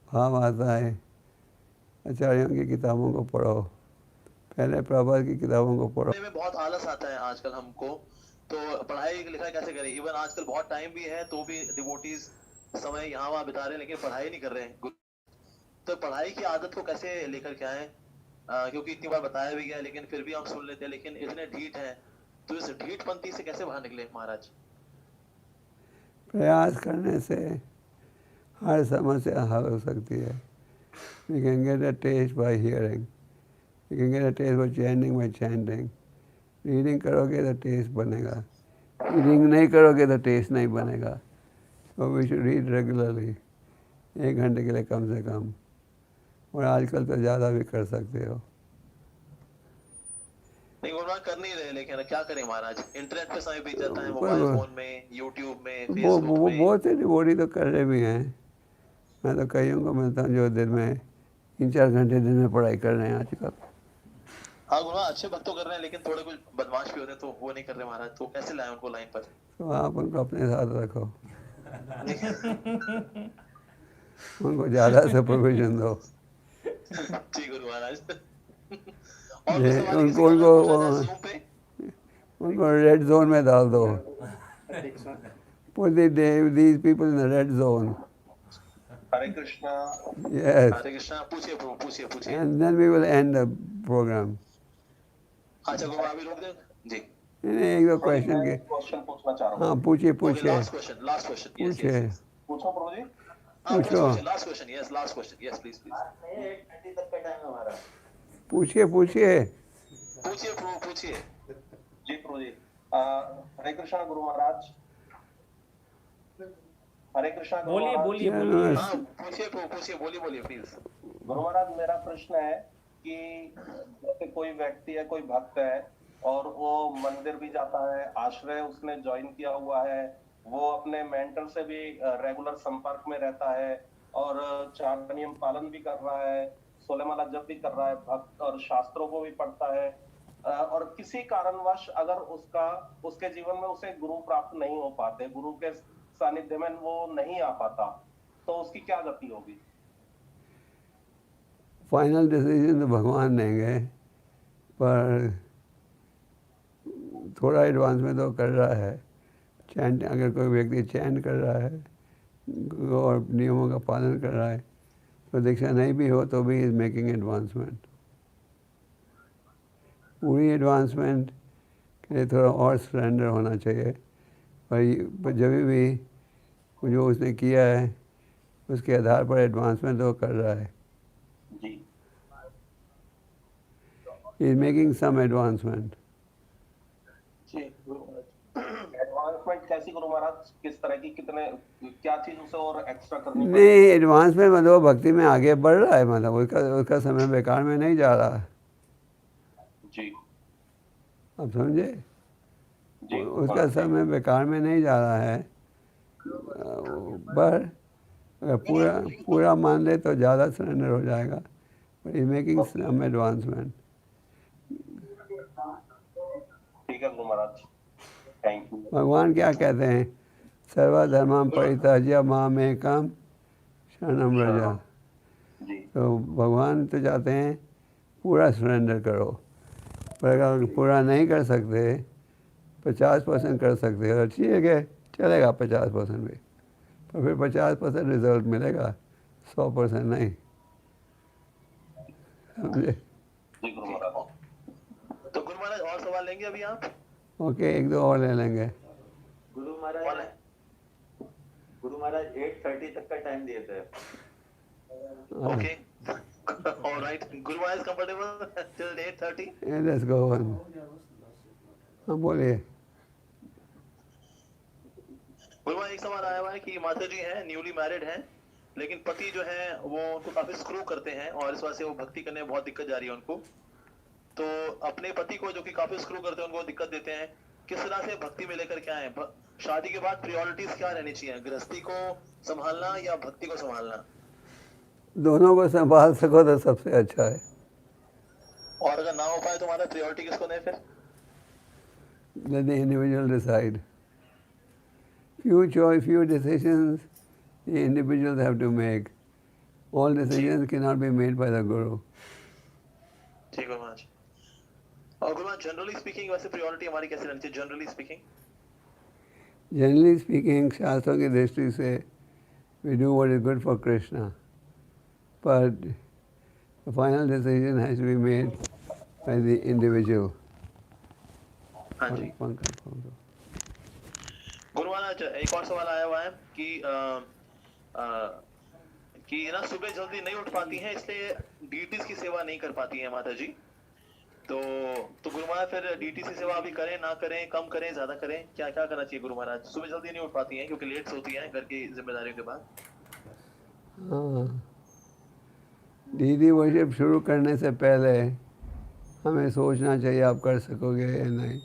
भाव आता है आचार्यों की किताबों को पढ़ो, पहले प्रभुपाद की किताबों को पढ़ो। में बहुत आलस आता है आजकल हमको, तो पढ़ाई लिखाई कैसे करें? इवन आजकल बहुत टाइम भी है तो भी डिवोटीज समय यहाँ वहाँ बिता रहे हैं, लेकिन पढ़ाई नहीं कर रहे हैं। तो पढ़ाई की आदत को कैसे लेकर के आए? क्योंकि इतनी बार बताया भी गया लेकिन फिर भी हम सुन लेते हैं, लेकिन इतने ढीठ हैं, तो इस ढीठपंथी से कैसे बाहर निकले महाराज? प्रयास करने से हर समस्या हल हो सकती है। You can get a taste by hearing. You can get a taste by chanting by chanting. Reading करोगे तो टेस्ट बनेगा, रीडिंग नहीं करोगे तो टेस्ट नहीं बनेगा। तो वी शुड रीड रेगुलरली, 1 घंटे के लिए कम से कम, और आजकल तो ज़्यादा भी कर सकते हो। नहीं गुरुनाथ कर नहीं रहे, लेकिन क्या करें महाराज, इंटरनेट पे समय बीत जाता है, मोबाइल फोन में, यूट्यूब में, फेसबुक में। बहुत से डिवोटी तो कर रहे भी हैं। मैं तो कईयों को मिलता हूँ जो दिन में 3-4 घंटे दिन में पढ़ाई कर रहे हैं आजकल। हाँ गुरुनाथ अच्छे भक्त तो कर रहे हैं, लेकिन थोड़े कुछ बदमाश भी होते हैं तो वो नहीं कर रहे महाराज, तो कैसे लाए उनको लाइन पर? तो आप उनको अपने साथ रखो, उनको ज़्यादा सुपरविजन दो। जी गुरु महाराज। उनको रेड जोन में डाल दो। Put these people in the red zone. Hare Krishna. Yes. Hare Krishna। पूछिए प्रभु, पूछिए। And then we will end the program. अच्छा गुरु अभी रोक दे जी। एक दो क्वेश्चन के क्वेश्चन पूछना चाह रहा हूँ। हाँ पूछिए। लास्ट क्वेश्चन पूछिए। पूछो प्रभु जी। पूछो। Last question, yes last question, yes please please. 8:30 तक का टाइम है हमारा। पूछिए प्रभु पूछिए। जी प्रभु जी। हरे कृष्णा गुरु महाराज। हरे कृष्णा गुरु महाराज। बोलिए हाँ पूछिए प्रभु, पूछिए, बोलिए प्लीज। गुरु महाराज मेरा प्रश्न है कि जैसे कोई व्यक्ति है, कोई भक्त है और वो मंदिर भी जाता है, आश्रय उसने ज्वाइन किया हुआ है, वो अपने मेंटर से भी रेगुलर संपर्क में रहता है और 4 नियम पालन भी कर रहा है, सोलहमाला जप भी कर रहा है भक्त और शास्त्रों को भी पढ़ता है, और किसी कारणवश अगर उसके जीवन में उसे गुरु प्राप्त नहीं हो पाते, गुरु के सानिध्य में वो नहीं आ पाता, तो उसकी क्या गति होगी? फाइनल डिसीजन तो भगवान देंगे, पर थोड़ा एडवांसमेंट तो कर रहा है। चैंट, अगर कोई व्यक्ति चैंट कर रहा है और नियमों का पालन कर रहा है, तो दीक्षा नहीं भी हो तो भी इज मेकिंग एडवांसमेंट। पूरी एडवांसमेंट के लिए थोड़ा और सरेंडर होना चाहिए, पर जब भी जो उसने किया है उसके आधार पर एडवांसमेंट तो कर रहा है। He is making some advancement. Ji Guru Maharaj, advancement कैसी गुरु महाराज, किस तरह की, कितने, क्या चीज उसे और एक्स्ट्रा करनी पड़ेगी? नहीं, एडवांसमेंट मतलब भक्ति में आगे बढ़ रहा है, मतलब उसका समय बेकार में नहीं जा रहा। जी, आप समझे? जी, उसका समय बेकार में नहीं जा रहा है, पर अगर पूरा मान ले तो ज़्यादा सरेंडर हो जाएगा। Is making some advancement. ठीक है गुरु महाराज, थैंक यू। भगवान क्या कहते हैं? सर्वधर्मं परित्यज्य मामेकं शरणं व्रज। तो भगवान तो चाहते हैं पूरा सरेंडर करो, पर अगर पूरा नहीं कर सकते, 50% कर सकते हो, ठीक है, चलेगा 50% भी, पर फिर 50% रिजल्ट मिलेगा, 100% नहीं। समझे? तो गुरु महाराज और सवाल लेंगे अभी आप? ओके, एक दो और ले लेंगे। गुरु महाराज 8:30 तक का टाइम दिए थे। Okay, alright, Guru Maharaj comfortable till 8:30? Let's go on. हाँ बोलिए। गुरु महाराज एक सवाल आया हुआ है कि माता जी हैं, न्यूली मैरिड हैं, लेकिन पति जो है वो उनको काफी स्क्रू करते हैं और इस वजह से वो भक्ति करने में बहुत दिक्कत जा रही है उनको। तो अपने पति को जो कि काफी स्क्रू करते हैं, उनको दिक्कत देते हैं, किस तरह से भक्ति में लेकर के आए? शादी के बाद प्रायोरिटीज क्या रहनी चाहिए? गृहस्थी को संभालना या भक्ति को संभालना? दोनों को संभाल सको तो सबसे अच्छा है। और अगर ना हो पाए तो हमारा प्रायोरिटी किसको दें फिर? Let the individual decide. Few decisions the individuals have to make. All decisions cannot be made by the guru. ठीक है महाराज। और गुरु महाराज जनरली स्पीकिंग वैसे प्रायोरिटी हमारी कैसे रहनी चाहिए जनरली स्पीकिंग? Generally speaking, शास्त्रों की दृष्टि से we do what is good for Krishna, but the final decision has to be made by the individual. हाँ जी। गुरु महाराज एक और सवाल आया हुआ है कि ना सुबह जल्दी नहीं उठ पाती हैं, इसलिए डीटीज की सेवा नहीं कर पाती हैं माता जी। तो गुरु महाराज फिर डीटी की सेवा अभी करें ना करें, कम करें ज्यादा करें, क्या क्या करना चाहिए गुरु महाराज? सुबह जल्दी नहीं उठ पाती हैं क्योंकि लेट सोती हैं घर की जिम्मेदारियों के बाद। हाँ, डीडी वर्शिप शुरू करने से पहले हमें सोचना चाहिए आप कर सकोगे या नहीं।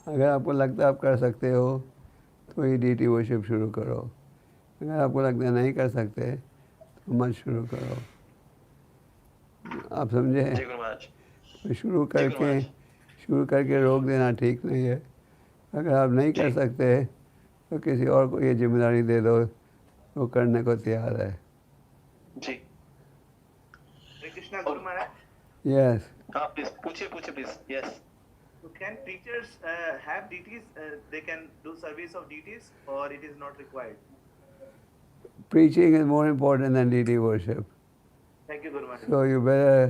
अगर आपको लगता है आप कर सकते हो तो ही डीटी वर्शिप शुरू करो, अगर आपको लगता है नहीं कर सकते तो मत शुरू करो। आप समझे? तो शुरू करके रोक देना ठीक नहीं है। अगर आप नहीं कर सकते तो किसी और को ये जिम्मेदारी दे दो, वो करने को तैयार है। जी। हरे कृष्णा गुरु महाराज। यस। हाँ प्लीज पूछिए please. Yes. So can preachers have DTs? They can do service of DTs, or it is not required? Preaching is more important than DT worship. Thank you, Guru Maharaj. So you better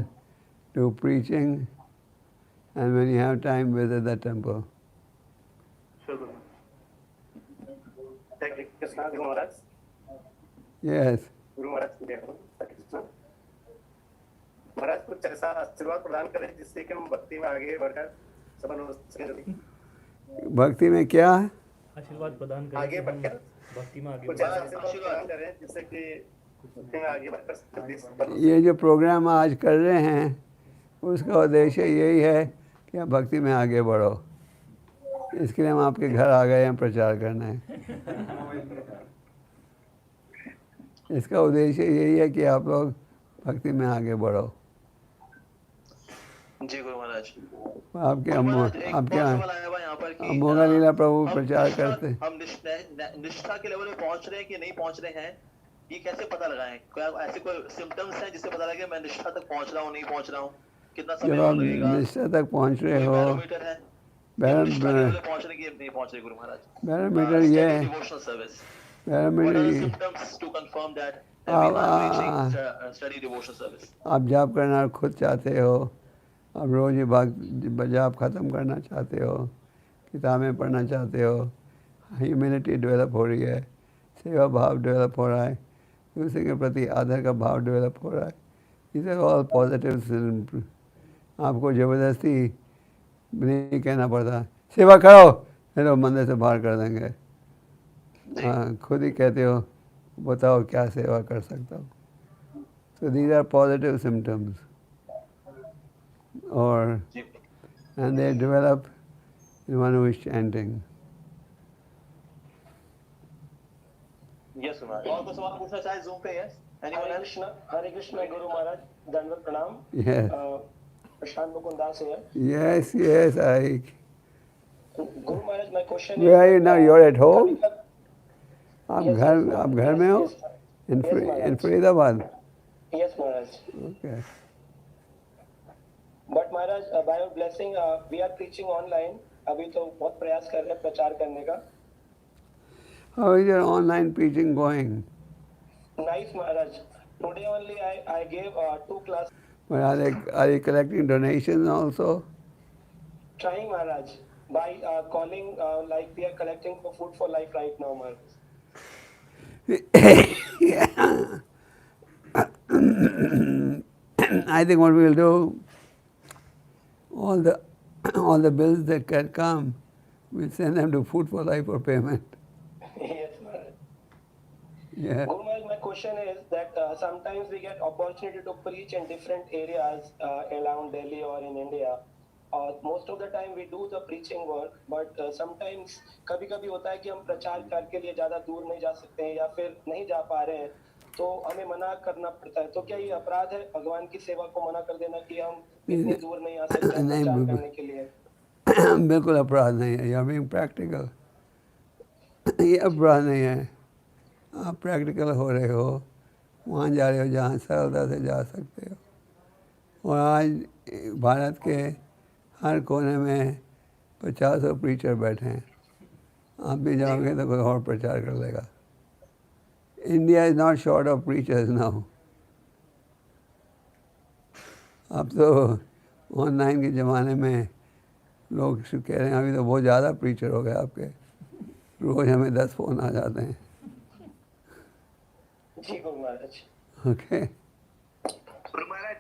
do preaching, and when you have time, visit the temple. Sure, Guru. Thank you, Krishna, Guru Maharaj. Yes. Guru Maharaj महाराज कुछ ऐसा आशीर्वाद प्रदान करें जिससे कि हम भक्ति में आगे बढ़कर सफल हो सकें। भक्ति में क्या? आशीर्वाद प्रदान करें आगे बढ़कर भक्ति में आगे कुछ ऐसा आशीर्वाद प्रदान करें जिससे कि भक्ति में आगे बढ़कर। ये जो प्रोग्राम आज कर रहे हैं उसका उद्देश्य यही है कि आप भक्ति में आगे बढ़ो। इसके लिए हम आपके घर आ गए हैं प्रचार करने। इसका उद्देश्य यही है कि आप लोग भक्ति में आगे बढ़ो। जी गुरु महाराज। आपके गुरु महाराज, एक आपके और सवाल आया हुआ यहाँ पर कि अमोघा लीला प्रभु हम प्रचार निष्ठा- करते। हम निष्ठा के लेवल पे पहुंच रहे हैं कि नहीं पहुंच रहे हैं, ये कैसे पता लगाएं? क्या ऐसे कोई सिम्टम्स हैं जिससे पता लगे मैं निष्ठा तक पहुंच रहा हूँ नहीं पहुंच रहा हूँ? कितना जब समय आप और लगेगा? निष्ठा तक पहुंच रहे कोई हो, बैरोमीटर है कि हम निष्ठा के लेवल बैरोमीटर पे पहुंच रहे हैं कि नहीं पहुंच रहे गुरु महाराज? बैरोमीटर ये Steady है, devotional service. What barometer are the ये symptoms to confirm that we आप are reaching steady devotional service? आप जाप करना खुद चाहते हो, आप रोज़ ये जाप ख़त्म करना चाहते हो, किताबें पढ़ना चाहते हो, ह्यूमिलिटी डेवलप हो रही है, सेवा भाव डेवलप हो रहा है, दूसरे के प्रति आदर का भाव डेवलप हो रहा है। These are all positive. आपको ज़बरदस्ती नहीं कहना पड़ता सेवा करो, हेलो मंदिर से बाहर कर देंगे। हाँ, खुद ही कहते हो बताओ क्या सेवा कर सकता हूँ। So these are positive symptoms, or and they develop in one who is chanting. Yes, Guru Maharaj. और कोई सवाल पूछना चाहे Zoom पे? Yes. Anyone else? हरे कृष्णा गुरु महाराज, दंडवत प्रणाम। Yes. प्रशांत मुकुंद दास है। Yes, yes, I. Guru Maharaj, my question Where are you now? You're at home? आप Yes, घर में हो? In Faridabad? Yes, Maharaj. Okay. But Maharaj, by your blessing, we are preaching online. अभी तो बहुत प्रयास कर रहे हैं प्रचार करने का। How is your online preaching going? Nice, Maharaj. Today only I gave 2 classes. But are they collecting donations also? Trying, Maharaj, by calling, like we are collecting for Food for Life right now, Maharaj. I think what we'll do, all the bills that can come, we'll send them to Food for Life for payment. Yes, Maharaj. Yeah. Guru Maharaj, my question is that sometimes we get opportunity to preach in different areas around Delhi or in India. Most of the time we do the preaching work, but sometimes कभी-कभी होता है कि हम प्रचार करके लिए ज़्यादा दूर नहीं जा सकते हैं या फिर नहीं जा पा रहे हैं, तो हमें मना करना पड़ता है। तो क्या ये अपराध है भगवान की सेवा को मना कर देना कि हम इतनी दूर नहीं आ सकते प्रचार करने के लिए? बिल्कुल अपराध नहीं है। You are being practical. ये अपराध नहीं है। आप प्रैक्टिकल हो रहे हो, वहाँ जा रहे हो जहाँ सरलता से जा सकते हो। और आज भारत के हर कोने में 50 प्रीचर बैठे हैं। आप भी जाओगे तो कोई और प्रचार कर लेगा। India is not short of preachers now. अब तो ऑनलाइन के ज़माने में लोग कह रहे हैं अभी तो बहुत ज़्यादा प्रीचर हो गए आपके, रोज़ हमें 10 फ़ोन आ जाते हैं। जी गुरु महाराज। ओके। गुरु महाराज,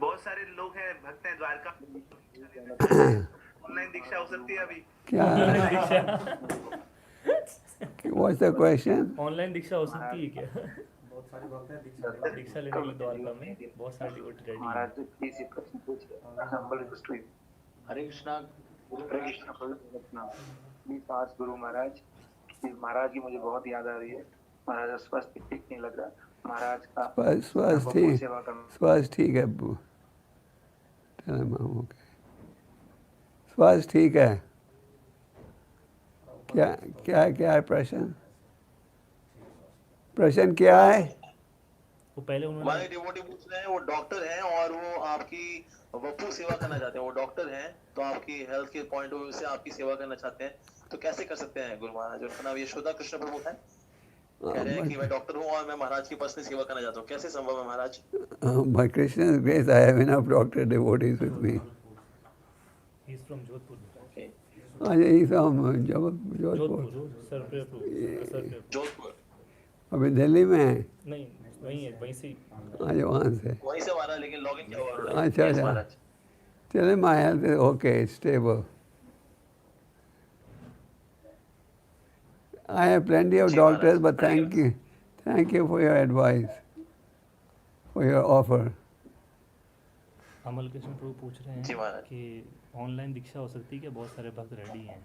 बहुत सारे लोग हैं भक्त हैं द्वारका, ऑनलाइन दीक्षा हो सकती है अभी? क्या? What's the question? ऑनलाइन दीक्षा हो सकती है क्या? बहुत सारे भक्त हैं दीक्षा लेने के लिए द्वारका में, बहुत सारे डिवोटी रेडी हैं। महाराज प्लीज एक प्रश्न पूछिए। हरे कृष्णा प्लीज आस्क गुरु महाराज। महाराज की मुझे बहुत याद आ रही है। महाराज स्वास्थ्य ठीक नहीं लग रहा। महाराज का स्वास्थ्य ठीक है। स्वास्थ्य ठीक है। क्या है प्रश्न? प्रश्न क्या है? वो पहले उन्होंने हमारे डिवोटी पूछ रहे हैं, वो डॉक्टर हैं और वो आपकी वपू सेवा करना चाहते हैं। वो डॉक्टर हैं तो आपकी हेल्थ के पॉइंट ऑफ व्यू से आपकी सेवा करना चाहते हैं, तो कैसे कर सकते हैं गुरु महाराज? उनका नाम यशोदा कृष्ण प्रभु है। कह रहे हैं कि मैं डॉक्टर हूँ और मैं महाराज की पर्सनल सेवा करना चाहता हूँ, कैसे संभव है महाराज? By Krishna's grace, I have enough doctor devotees with me. He is from Jodhpur. Okay. He's from Jodhpur. Jodhpur. अभी दिल्ली में है? नहीं, वहीं है, वहीं से। आज वहाँ से। वहीं से हमारा, लेकिन लॉगिन क्या हुआ? अच्छा। चले, my health is okay, stable. I have plenty of doctors, but thank you for your advice, for your offer. अमल कृष्ण प्रभु पूछ रहे हैं कि ऑनलाइन दीक्षा हो सकती है क्या? बहुत सारे भक्त रेडी हैं।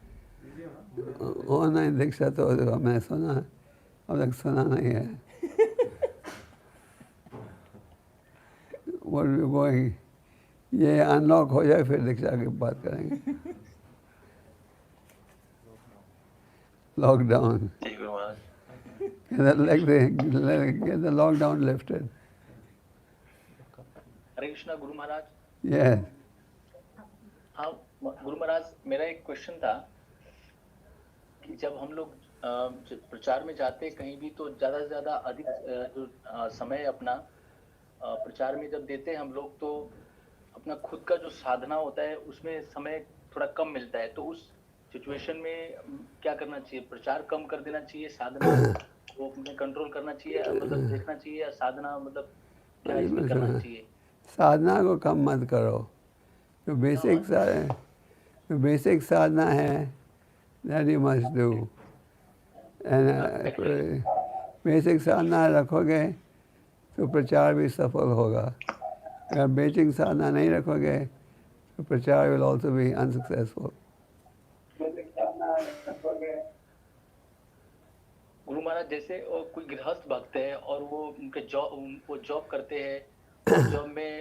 ऑनलाइन दीक्षा तो मैं सुना, अब तक सुना नहीं है। what we going, ये अनलॉक हो जाए फिर दीक्षा की बात करेंगे। Lockdown, ji Guru Maharaj. get the lockdown lifted. Hare Krishna Guru Maharaj. Yes. हाँ गुरु महाराज, मेरा एक क्वेश्चन था कि जब हम लोग प्रचार में जाते कहीं भी तो ज़्यादा से ज़्यादा अधिक जो समय अपना प्रचार में जब देते हैं हम लोग, तो अपना खुद का जो साधना होता है उसमें समय थोड़ा कम मिलता है। तो उस सिचुएशन में क्या करना चाहिए? प्रचार कम कर देना चाहिए, साधना को अपने कंट्रोल करना चाहिए, मतलब देखना चाहिए, या साधना मतलब क्या इसमें करना चाहिए? साधना को कम मत करो। जो बेसिक साधना है that you must do, and basic साधना रखोगे तो प्रचार भी सफल होगा। अगर बेसिक साधना नहीं रखोगे तो प्रचार will also be unsuccessful. Guru Maharaj, जैसे कोई गृहस्थ भक्त है और वो जॉब करते हैं, जॉब में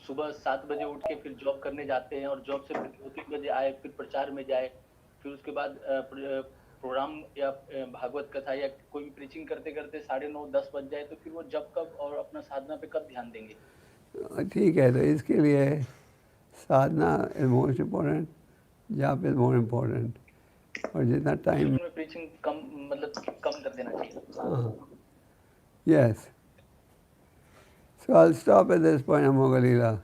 सुबह 7 बजे उठ के फिर जॉब करने जाते हैं और जॉब से 2-3 बजे आए, फिर प्रचार में जाए, फिर उसके बाद प्रोग्राम या भागवत कथा या कोई भी प्रीचिंग करते करते 9:30-10 बज जाए, तो फिर वो जब कब और अपना साधना पे कब ध्यान देंगे? ठीक है, तो इसके लिए साधना is most important, job is more important. और जितना टाइम प्रीचिंग कम कर देना चाहिए। Yes. So I'll stop at this point, Amogalila.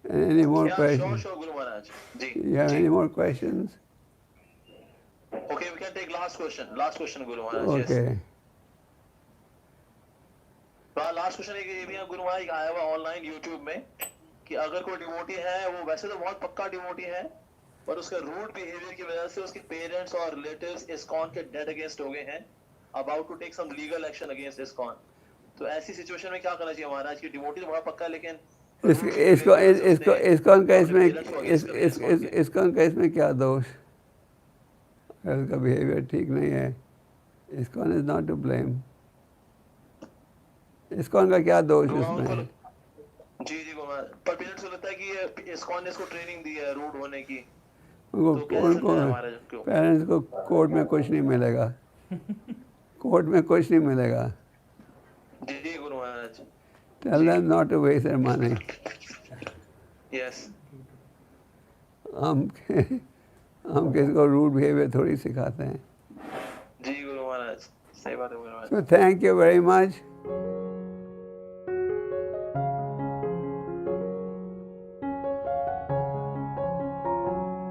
Any more questions? Sure, Guru Maharaj. You have any more questions? Okay, we can take last question, Guru Maharaj. Okay. Yes. Last question ये भी है गुरु महाराज, आया हुआ online YouTube में कि अगर कोई devotee है, वो वैसे तो बहुत पक्का डिवोटी है, पर उसके रूड बिहेवियर की वजह से उसके पेरेंट्स और रिलेटिव्स इस्कॉन के डेड अगेंस्ट हो गए हैं, about to take some legal action against ISKCON. तो ऐसी सिचुएशन में क्या करना चाहिए महाराज? की डिवोटी तो बड़ा पक्का है, लेकिन इस्कॉन का इसमें क्या दोष? अगर उसका बिहेवियर ठीक नहीं है, ISKCON is not to blame. ISKCON का क्या दोष उसमें? जी गुरु महाराज, पर पेरेंट्स को लगता है कि इस्कॉन ने इसको ट्रेनिंग दी है रूड होने की। पेरेंट्स को कोर्ट में कुछ नहीं मिलेगा, कोर्ट में कुछ नहीं मिलेगा। जी गुरु महाराज। Tell them not to waste their money. Yes. हम किसी को रूड बिहेवियर थोड़ी सिखाते हैं। जी गुरु महाराज, सही बात है गुरु महाराज। So thank you very much.